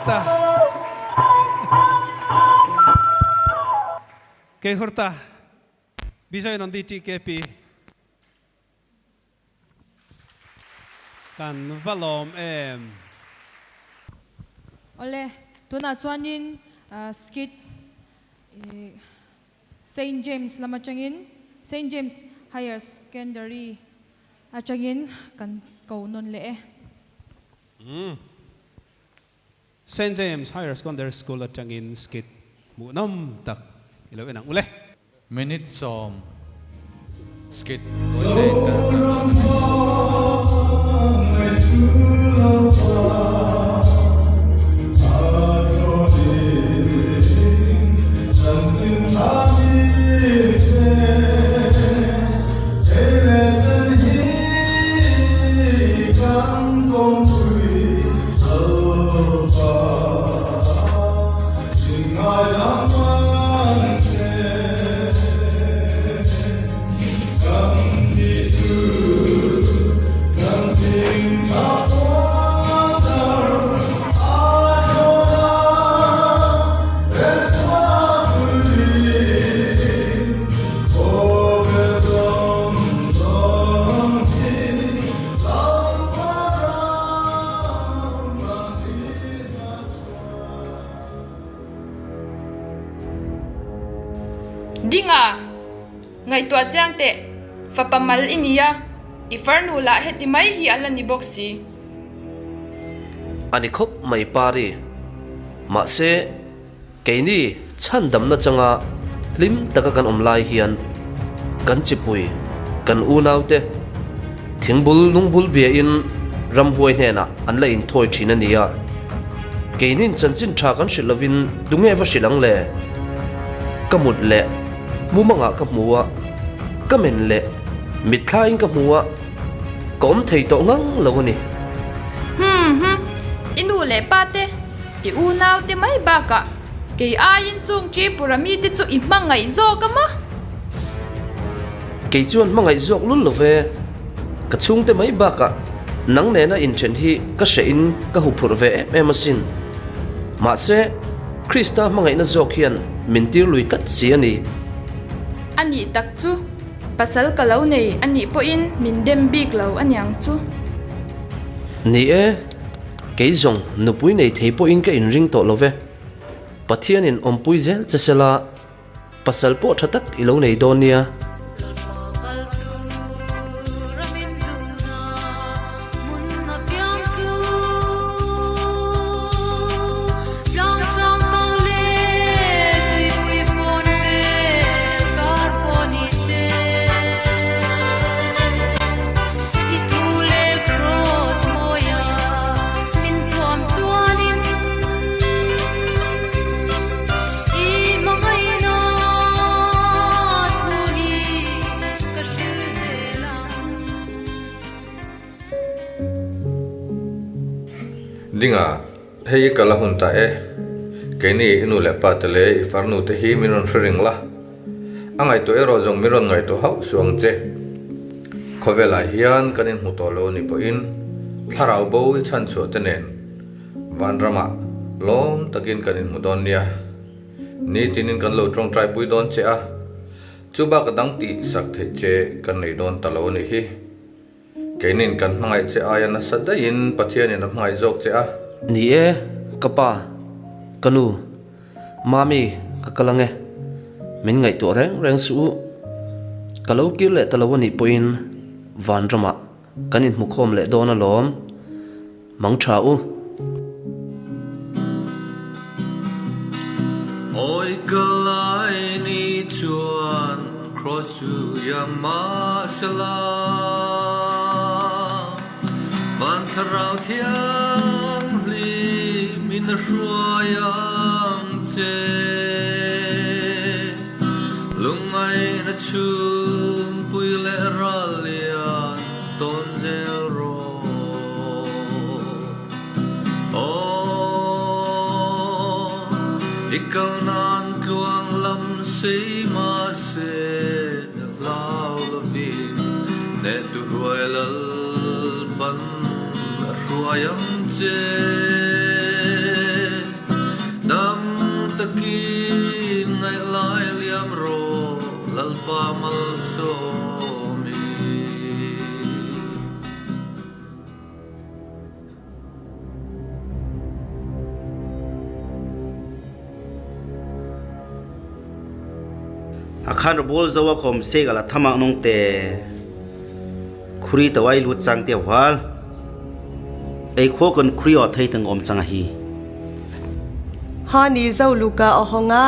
hurta ke hurta bisoy non DTKP kan valom Ole, tuna chuanin skit St. James lamachangin St. James Higher Secondary achangin kan kaunon le St. James Higher Secondary School at Changin skit munam tak ilawin ang ule Minute som skit Dinga ngai tua chang te fa pamal inia ifarnu la heti mai hi ala ni boxi ani khop mai pari ma se keini chandam na changa lim taka kan omlai hian kan chipui kan unaute thingbul nungbul bia in ramhuai hena an la in thoi thina nia keinin chanchin tha kan shilovin dunge va shilang le kamut le mumanga ka muwa kamen le mithlain ka muwa kom thei to ngang lawani inu le pate I u nau te mai baka ke ayin chung chi purami te chu I mangai zo kama ke chuan mangai zok lul love ka chung te mai baka nang ne na in chen hi ka she in ka hu phur ve emasin ma se Krista mangai na zok hian mintir lui tat si ani ani tak chu pasal kalau nei ani po in min dem big lo anyang chu ni e ke zong nupui nei theipo in ka in ring to love pathian in ompui zel chesela pasal po thatak ilo nei donia Dinga hei kala hunta keni inu le patale ifarnu te hi minon shring la angai to ero jong miron ngai to hau suang che khovela hian kanin hutolo ni po in tharau bo I chan chu tenen vanrama lom takin kanin mudon nia ni tinin kan lo trong trai pui don che a chuba ka dang ti sak the che kan nei don talo ni hi kenin kan mangai che ayana sadain pathian in mangai jok che a ni e kapa kanu mami kakalange min ngai to reng su kalau kir le talawani poin van rama kanin mukhom le dona lom mang tha u oi kalai ni chuan cross to yama sala van tharau thiang li min ruayang che lungai na chun pui le ralian ton zero ikaw nan tuang lam say ma se lao lavi ne tu huay lal ban ruayang che lalpa mal so mi akhan bol zawa khom se gala thama nong te khuri tawai lut chang te wal ei kho kan khuri o thei tang om chang hi hani zau luka ohonga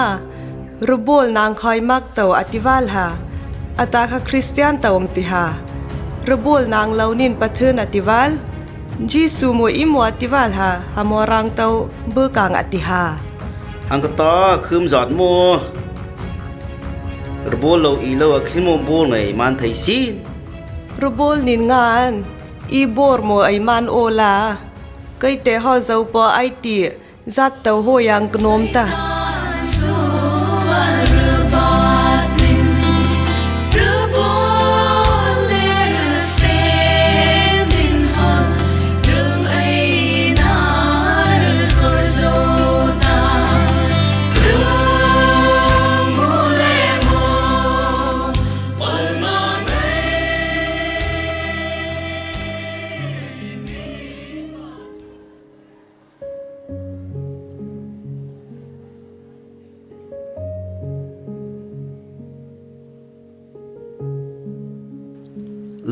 rubol nang khoi mak taw atiwal ha ata kha christian tawng ti ha rubol nang launin pathun atiwal jisu mo imo atiwal ha hamorang taw bu kang ati ha hang ka ta khum jot mo rubol lo i lo khimo bol ngai man thai sin rubol nin ngan i bor mo ai man ola kai te ho zau po ai ti zat taw ho yang knom ta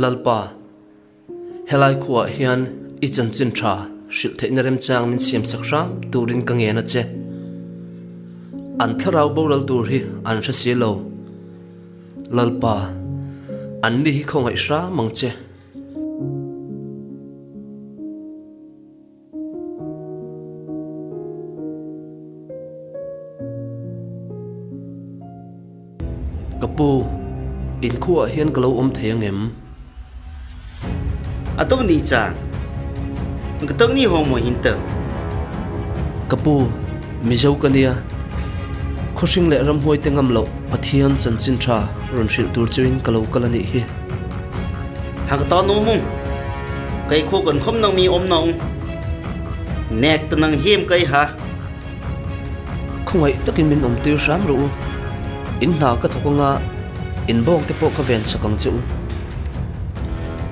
lalpa helai khuwa hian I chan chin tha shil theina rem chang min siam sak ram turin ka nge na che an tharau boral tur hi an tha si lo lalpa an ni hi khongai shra mang che kapu in khuwa hian kalo theyangem atom ni cha ngtang ni ho mo hin ta kapu mizo kania khoshing le ram hoi tengam lo pathian chanchin tha ron shil tur chuin kalo kalani hi hang ta no mung kai kho kan khom nang mi om nong nek ta nang hem kai ha khongai takin min om tir ram ru in na ka thokonga in bong te po ka ven sakang chu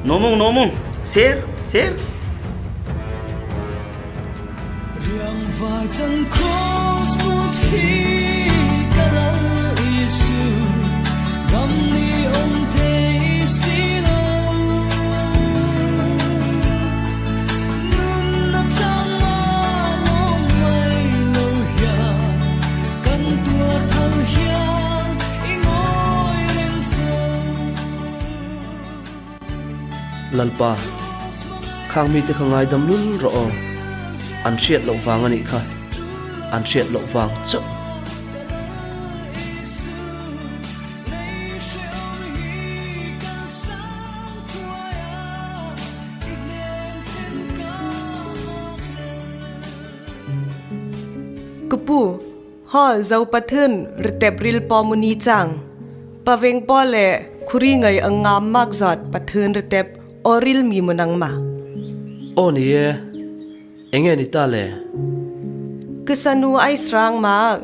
no mung ser riang vai chân cross put hi kalal isu gam ni om te si lo nun na chang ma lo mai lo ya kan tua thal hian ingoi ren fo lalpa khang mi te khangai dam lul ro an thiat lo wang ani kha an thiat lo wang chu kupu ho zau pathun ritep ril pomuni chang paweng pole khuri ngai angam mak zot pathun ritep oril mi munang ma oni e enge ni ta le kisanu ai srang mak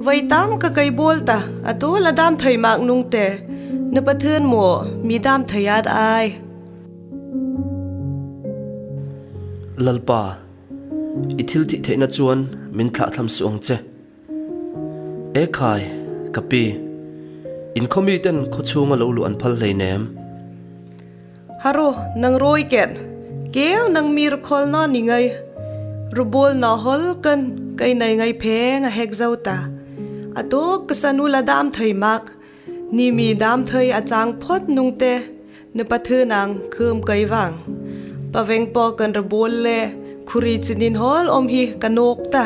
vai tam ka kai bolta ato ladam thai mak nung te ne pathun mo mi dam thayat ai lalpa ithil ti theina chuan min thla tham suang che e khai kapi in khomi ten khochunga lo lu an phal hlei nem haro nang roi ket keu nang mir khol no ni ngai rubol na hol kan kai nai ngai pheng a hek zauta ato kasanu la dam thai mak ni mi dam thai achang phot nung te ne pathu nang khum kai wang paweng po kan rubol le khuri chinin hol om hi kanok ta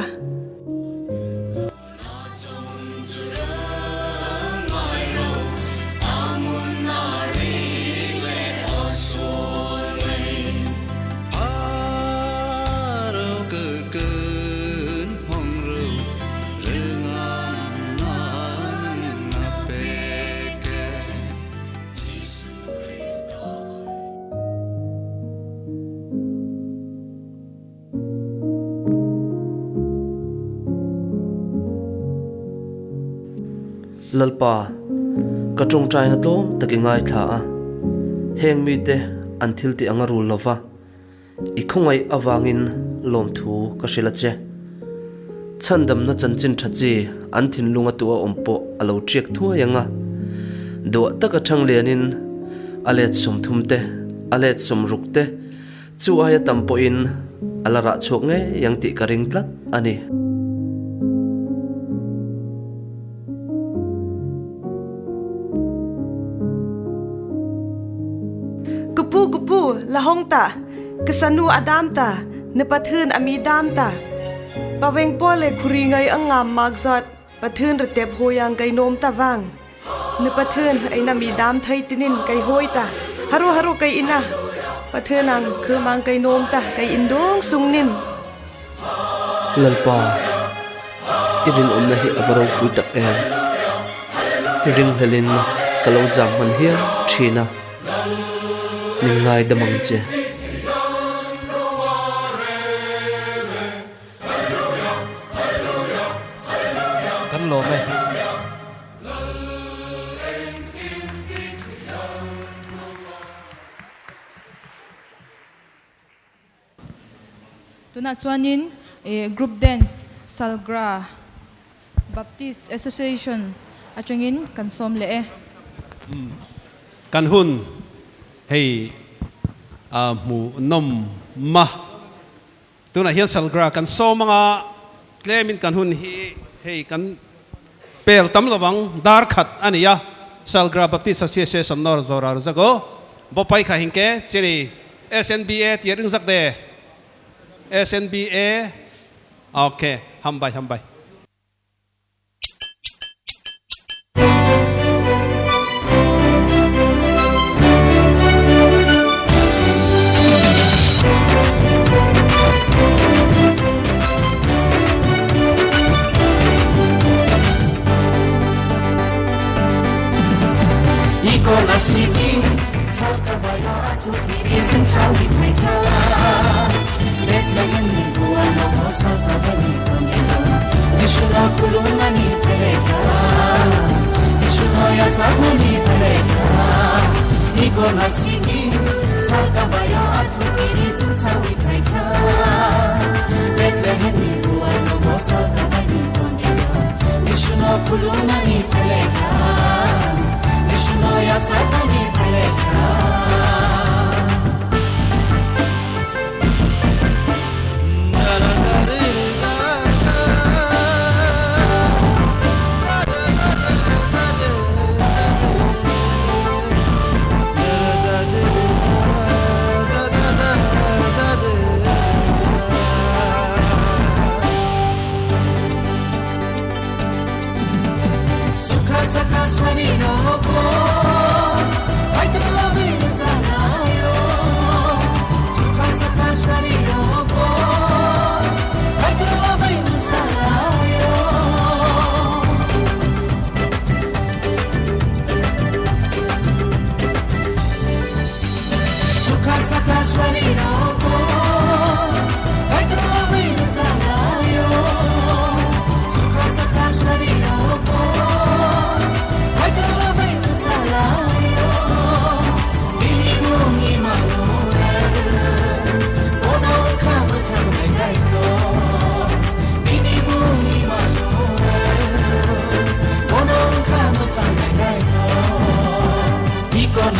lalpa ka trong trai na tlom taki ngai tha a heng mi te an thil ti anga rul lova I khongai awangin lom thu ka shela che chandam na chanchin thachi an thin lunga tu ompo alo triak thua yanga do taka thang lenin alet som thumte alet som rukte chu aya tampo in alara chok nge yang ti ka ring tlat ani Gupu lahong ta kesanu adam ta ne pathun ami dam ta paweng pole khuri ngai angam magzat pathun retep hoyang kai nom ta wang ne pathun aina mi dam thai tinin kai hoi ta haro kai ina pathun ang khumang kai nom ta kai indong sungnin lalpa idin omna hi avaro putak em ring helin kalau jam man hiam thina ningai damang che kan lo me tuna chuanin group dance Salgra Baptist Association atangin kan som le kan hun hey mu nom ma tuna hian salgra kan so manga klemin kan hun hi hey kan per tam lawang dar khat ania salgra baptist association nor zorar zago bopai kha hinke chiri SNBA tiering zak de SNBA okay hambai Nasiging sa kabayo at upisin sa wikmika Betlayan ni buwan ako sa kabalito nila Dishula kulungan ni Pereka Dishula yasak mo ni Pereka Iko nasiging sa kabayo at upisin sa wikmika Betlayan ni buwan ako sa kabalito nila Dishula kulungan ni Pereka Noya satani peleka Sukha sakha swanino ko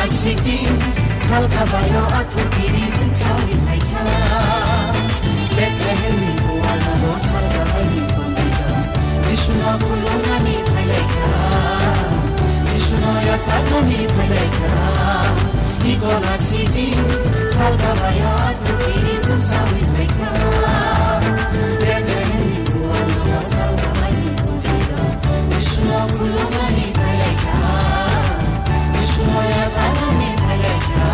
Nasiging sal kabayo at utirisin sa wikmika Bethlehem ni buwan ako sa kabayo nila Dishuna kulungan ni Pereka Dishuna yasakan ni Pereka Iko nasiging sal kabayo at utirisin sa wikmika Bethlehem ni buwan ako sa kabayo nila Dishuna kulungan ni Pereka Dishuna yasakan ni Pereka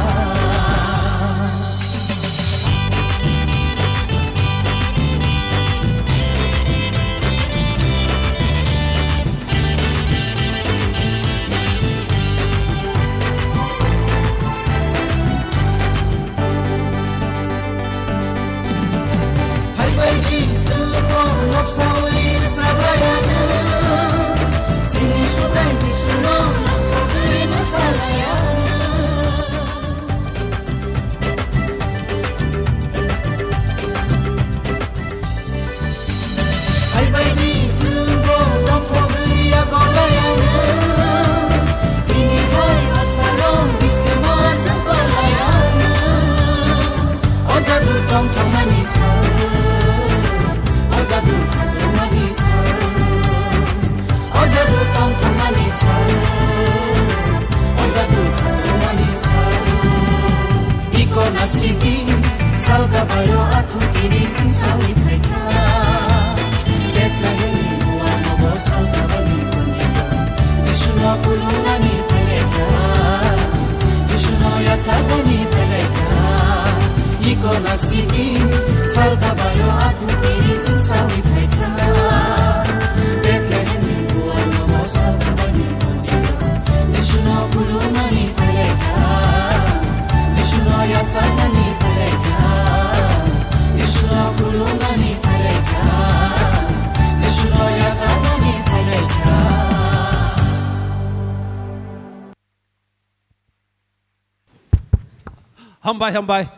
hambay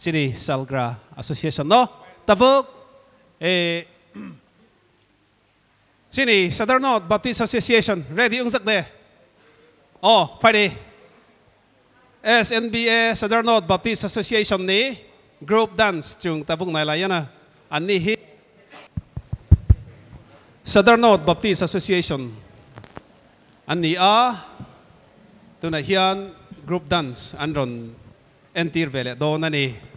sini Salgra Association no tabuk sini Southern North Baptist Association ready ungzak de phải đi SNBA Southern North Baptist Association ni group dance chung tabuk nai la yana ani hi Southern North Baptist Association ani tu na hian group dance andron entir vele do na ni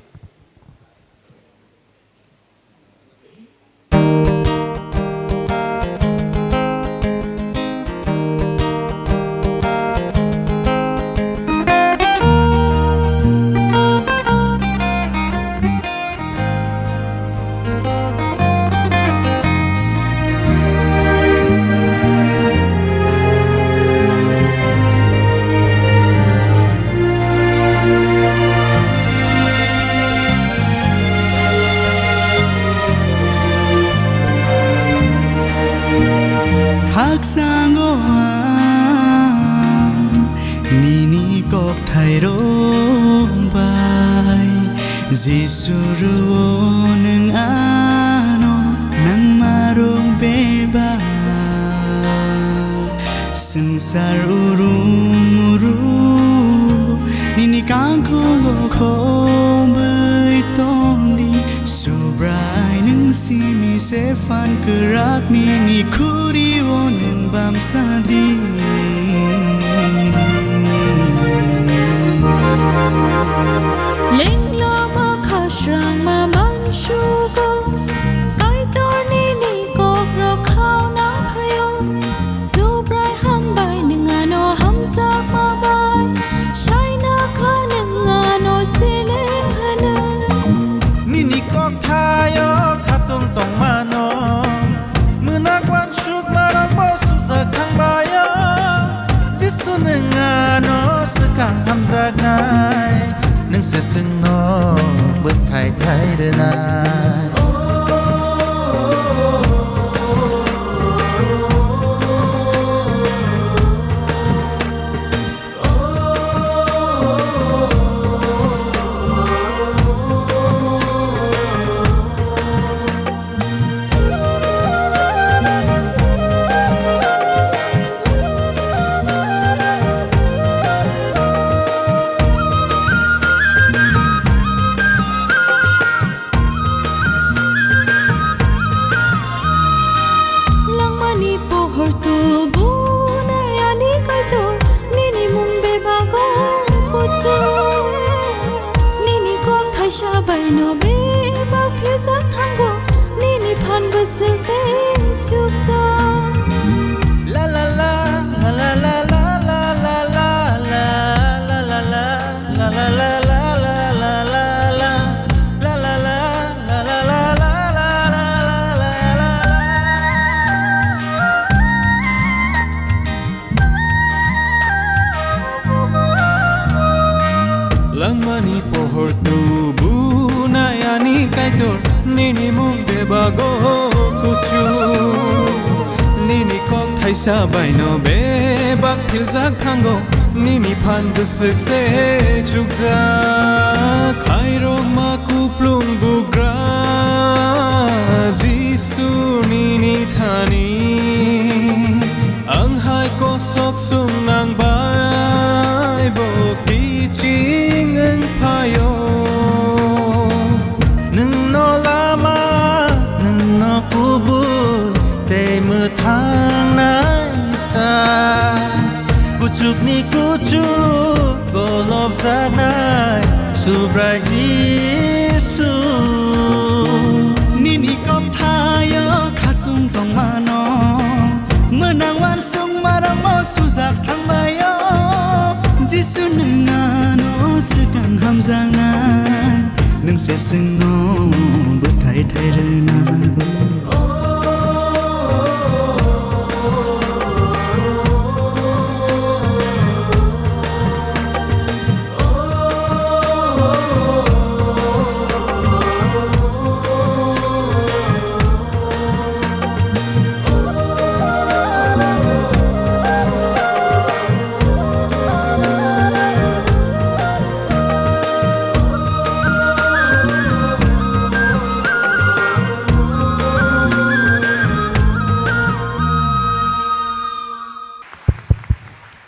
Jisuru neng ano nang marong beba sengsar urung nini kangkong ko beitong di subrai neng simi sefan kerak nini kuri neng bam sadi Rang ma man shu go kai tor ni ni ko ro khao na phayo su brai ham bai ning ano ham sak ma bai shai na kha ning ano siling hana ni ni ko thayo khatung tong ma no muna kwan shuk ma ra bo su sa khang bai ya jisu ning ano sakang ham sak nai nang se sing no bước thay thay đơn ai Langmani pohor tu bunayani kaitor nini mung debago kuchu nini kok thaisa baino be bak thilzak thango nini phan busuk se chukja khairo ma kuplung bugra jisu nini thani anghai ko sok sum nang bai bo ching ang payo nung no lama nung no kubu te mu thang nai sa kuchuk ni kuchuk golob zanai subrai jisu nini kop thayo khatung tong mano menang wan sung marang mo suzak thang bayo jisu nung ano sekang hamzang na nung se sing no but thai thai re na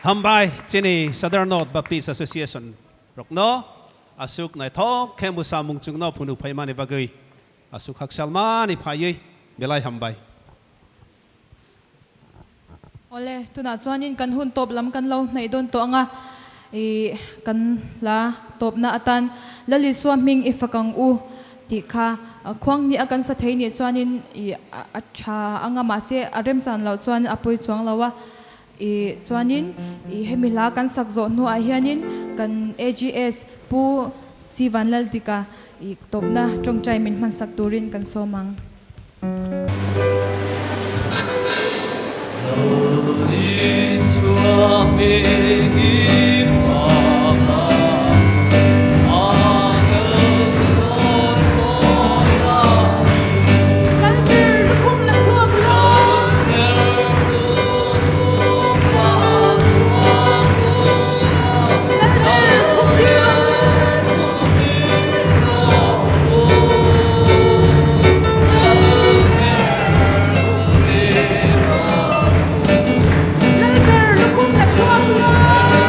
Hambai chini Southern North Baptist Association rokno asuk nai thok khemu samung chungno phunu phaimani bagui asuk haksalma ni phayui belai hambai ole tuna chuanin kan hun top lam kan lo nei don to anga e kan la top na atan lali swaming ifakang u ti kha khwang ni akan sa thei ni chuanin i acha anga ma se arem san lo chuan apoi chuang lawa e chuanin i hemila kan sakzo no a hianin kan AGS pu siwan lal tika i top na tongchai min man sak turin kan somang Hãy subscribe cho kênh Ghiền Mì Gõ để không bỏ lỡ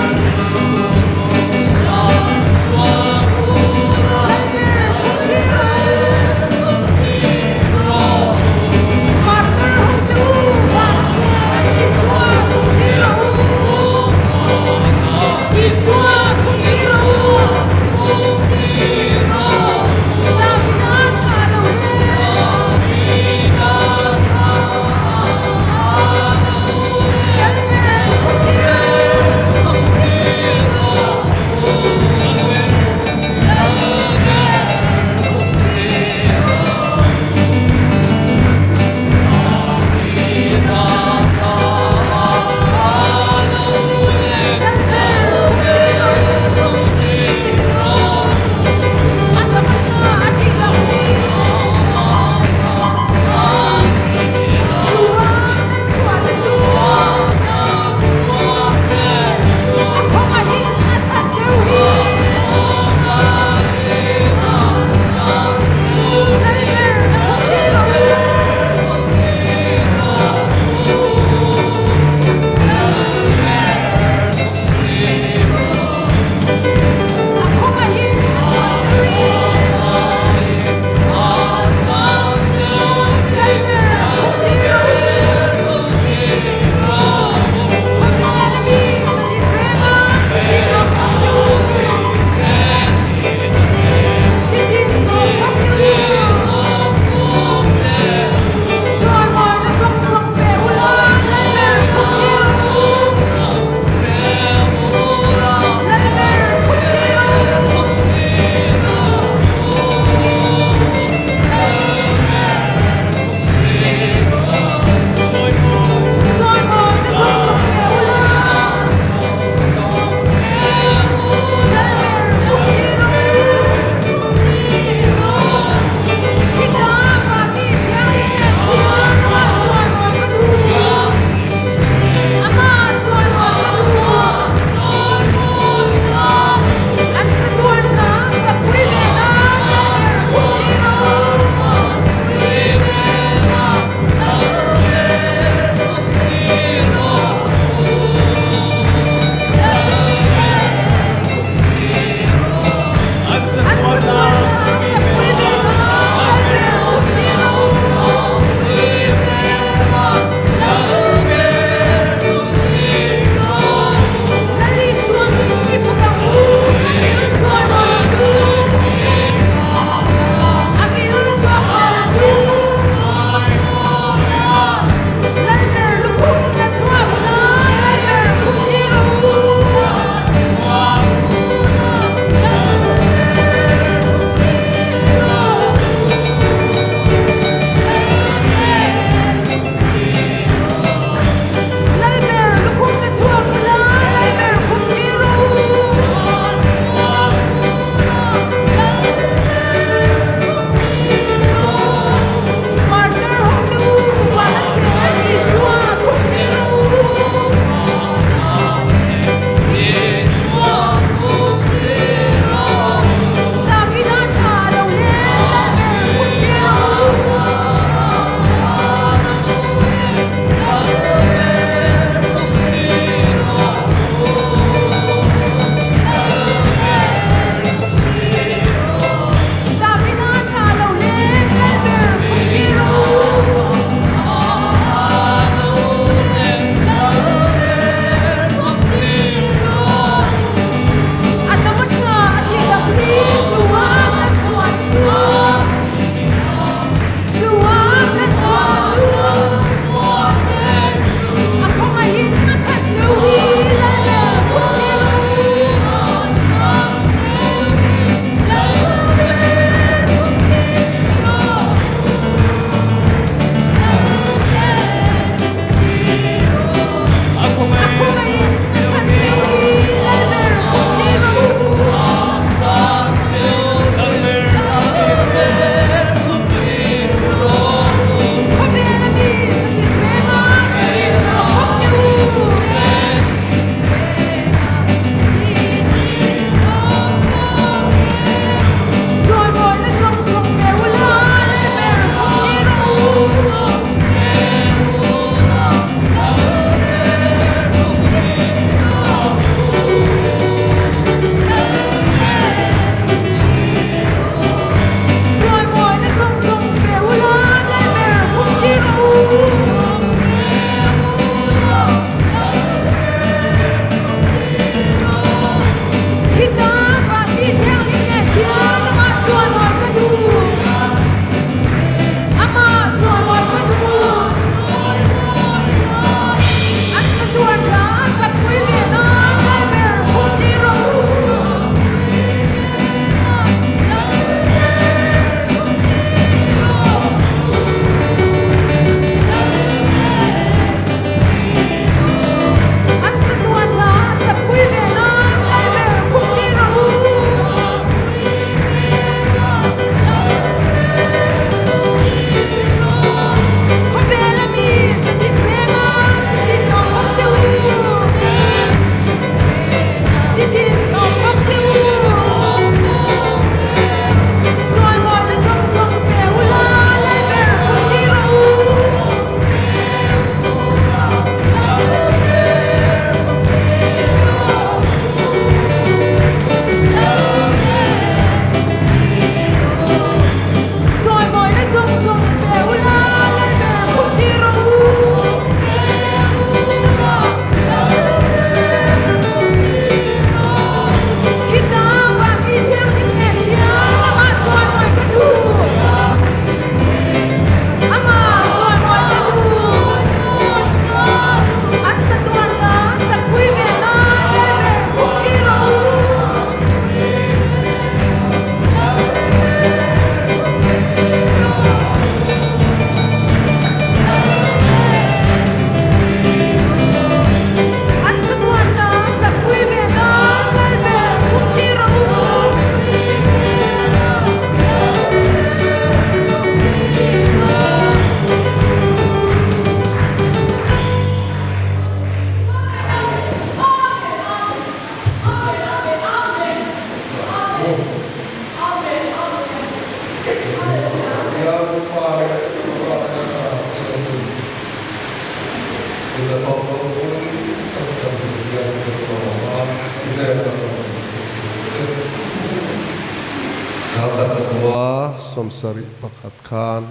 Sakatwa somsari pakhat khan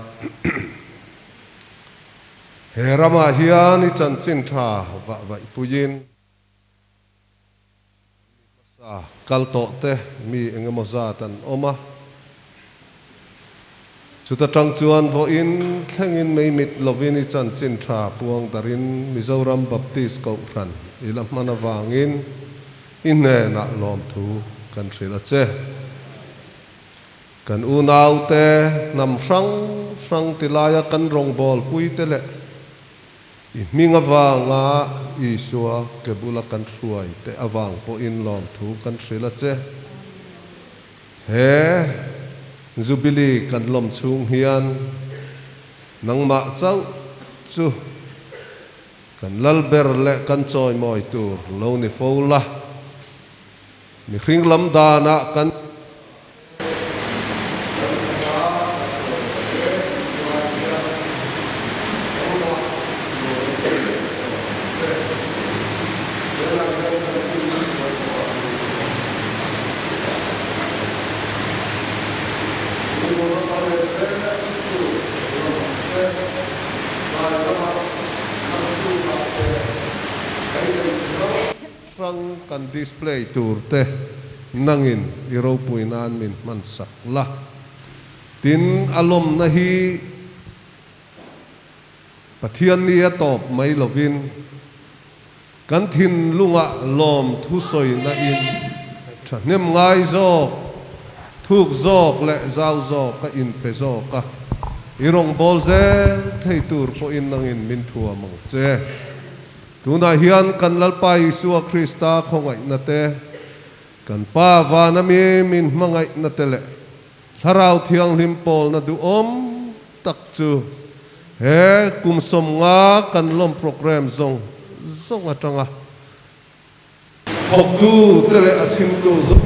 herama hian I chanchin tha va puyin sa kalto te mi engamoza tan oma chuta tangchuan vo in thlengin meimit lovin I chanchin tha puang darin Mizoram Baptist ko fran ilam manawangin inne na lom thu kan thrila che kan unaw te nam sang tilaya kan rongbol pui tele I minga wanga Isua kebula kan truai te awang po in lom thu kan thrila che he zubili kan lom chung hian nang ma chau chu kan lalber le kan choi moi tur lo ni fola mi khring lam dana kan rang kan display tur te nangin iro puinan min man sakla tin alom na hi pathian ni atop mai lovin kan thin lunga lom thu soi na in thnem ngai zo thuk zok le zau zok ka in pe zok ka irong bol zel thei tur po in nangin min thua mang che tuna hian kan lalpai Isua Krista khongai na te kan pa wa na mi min mangai na tele tharau thiang lim pol na du om tak chu he kum som nga kan lom program zong atanga hok du tele achim du zo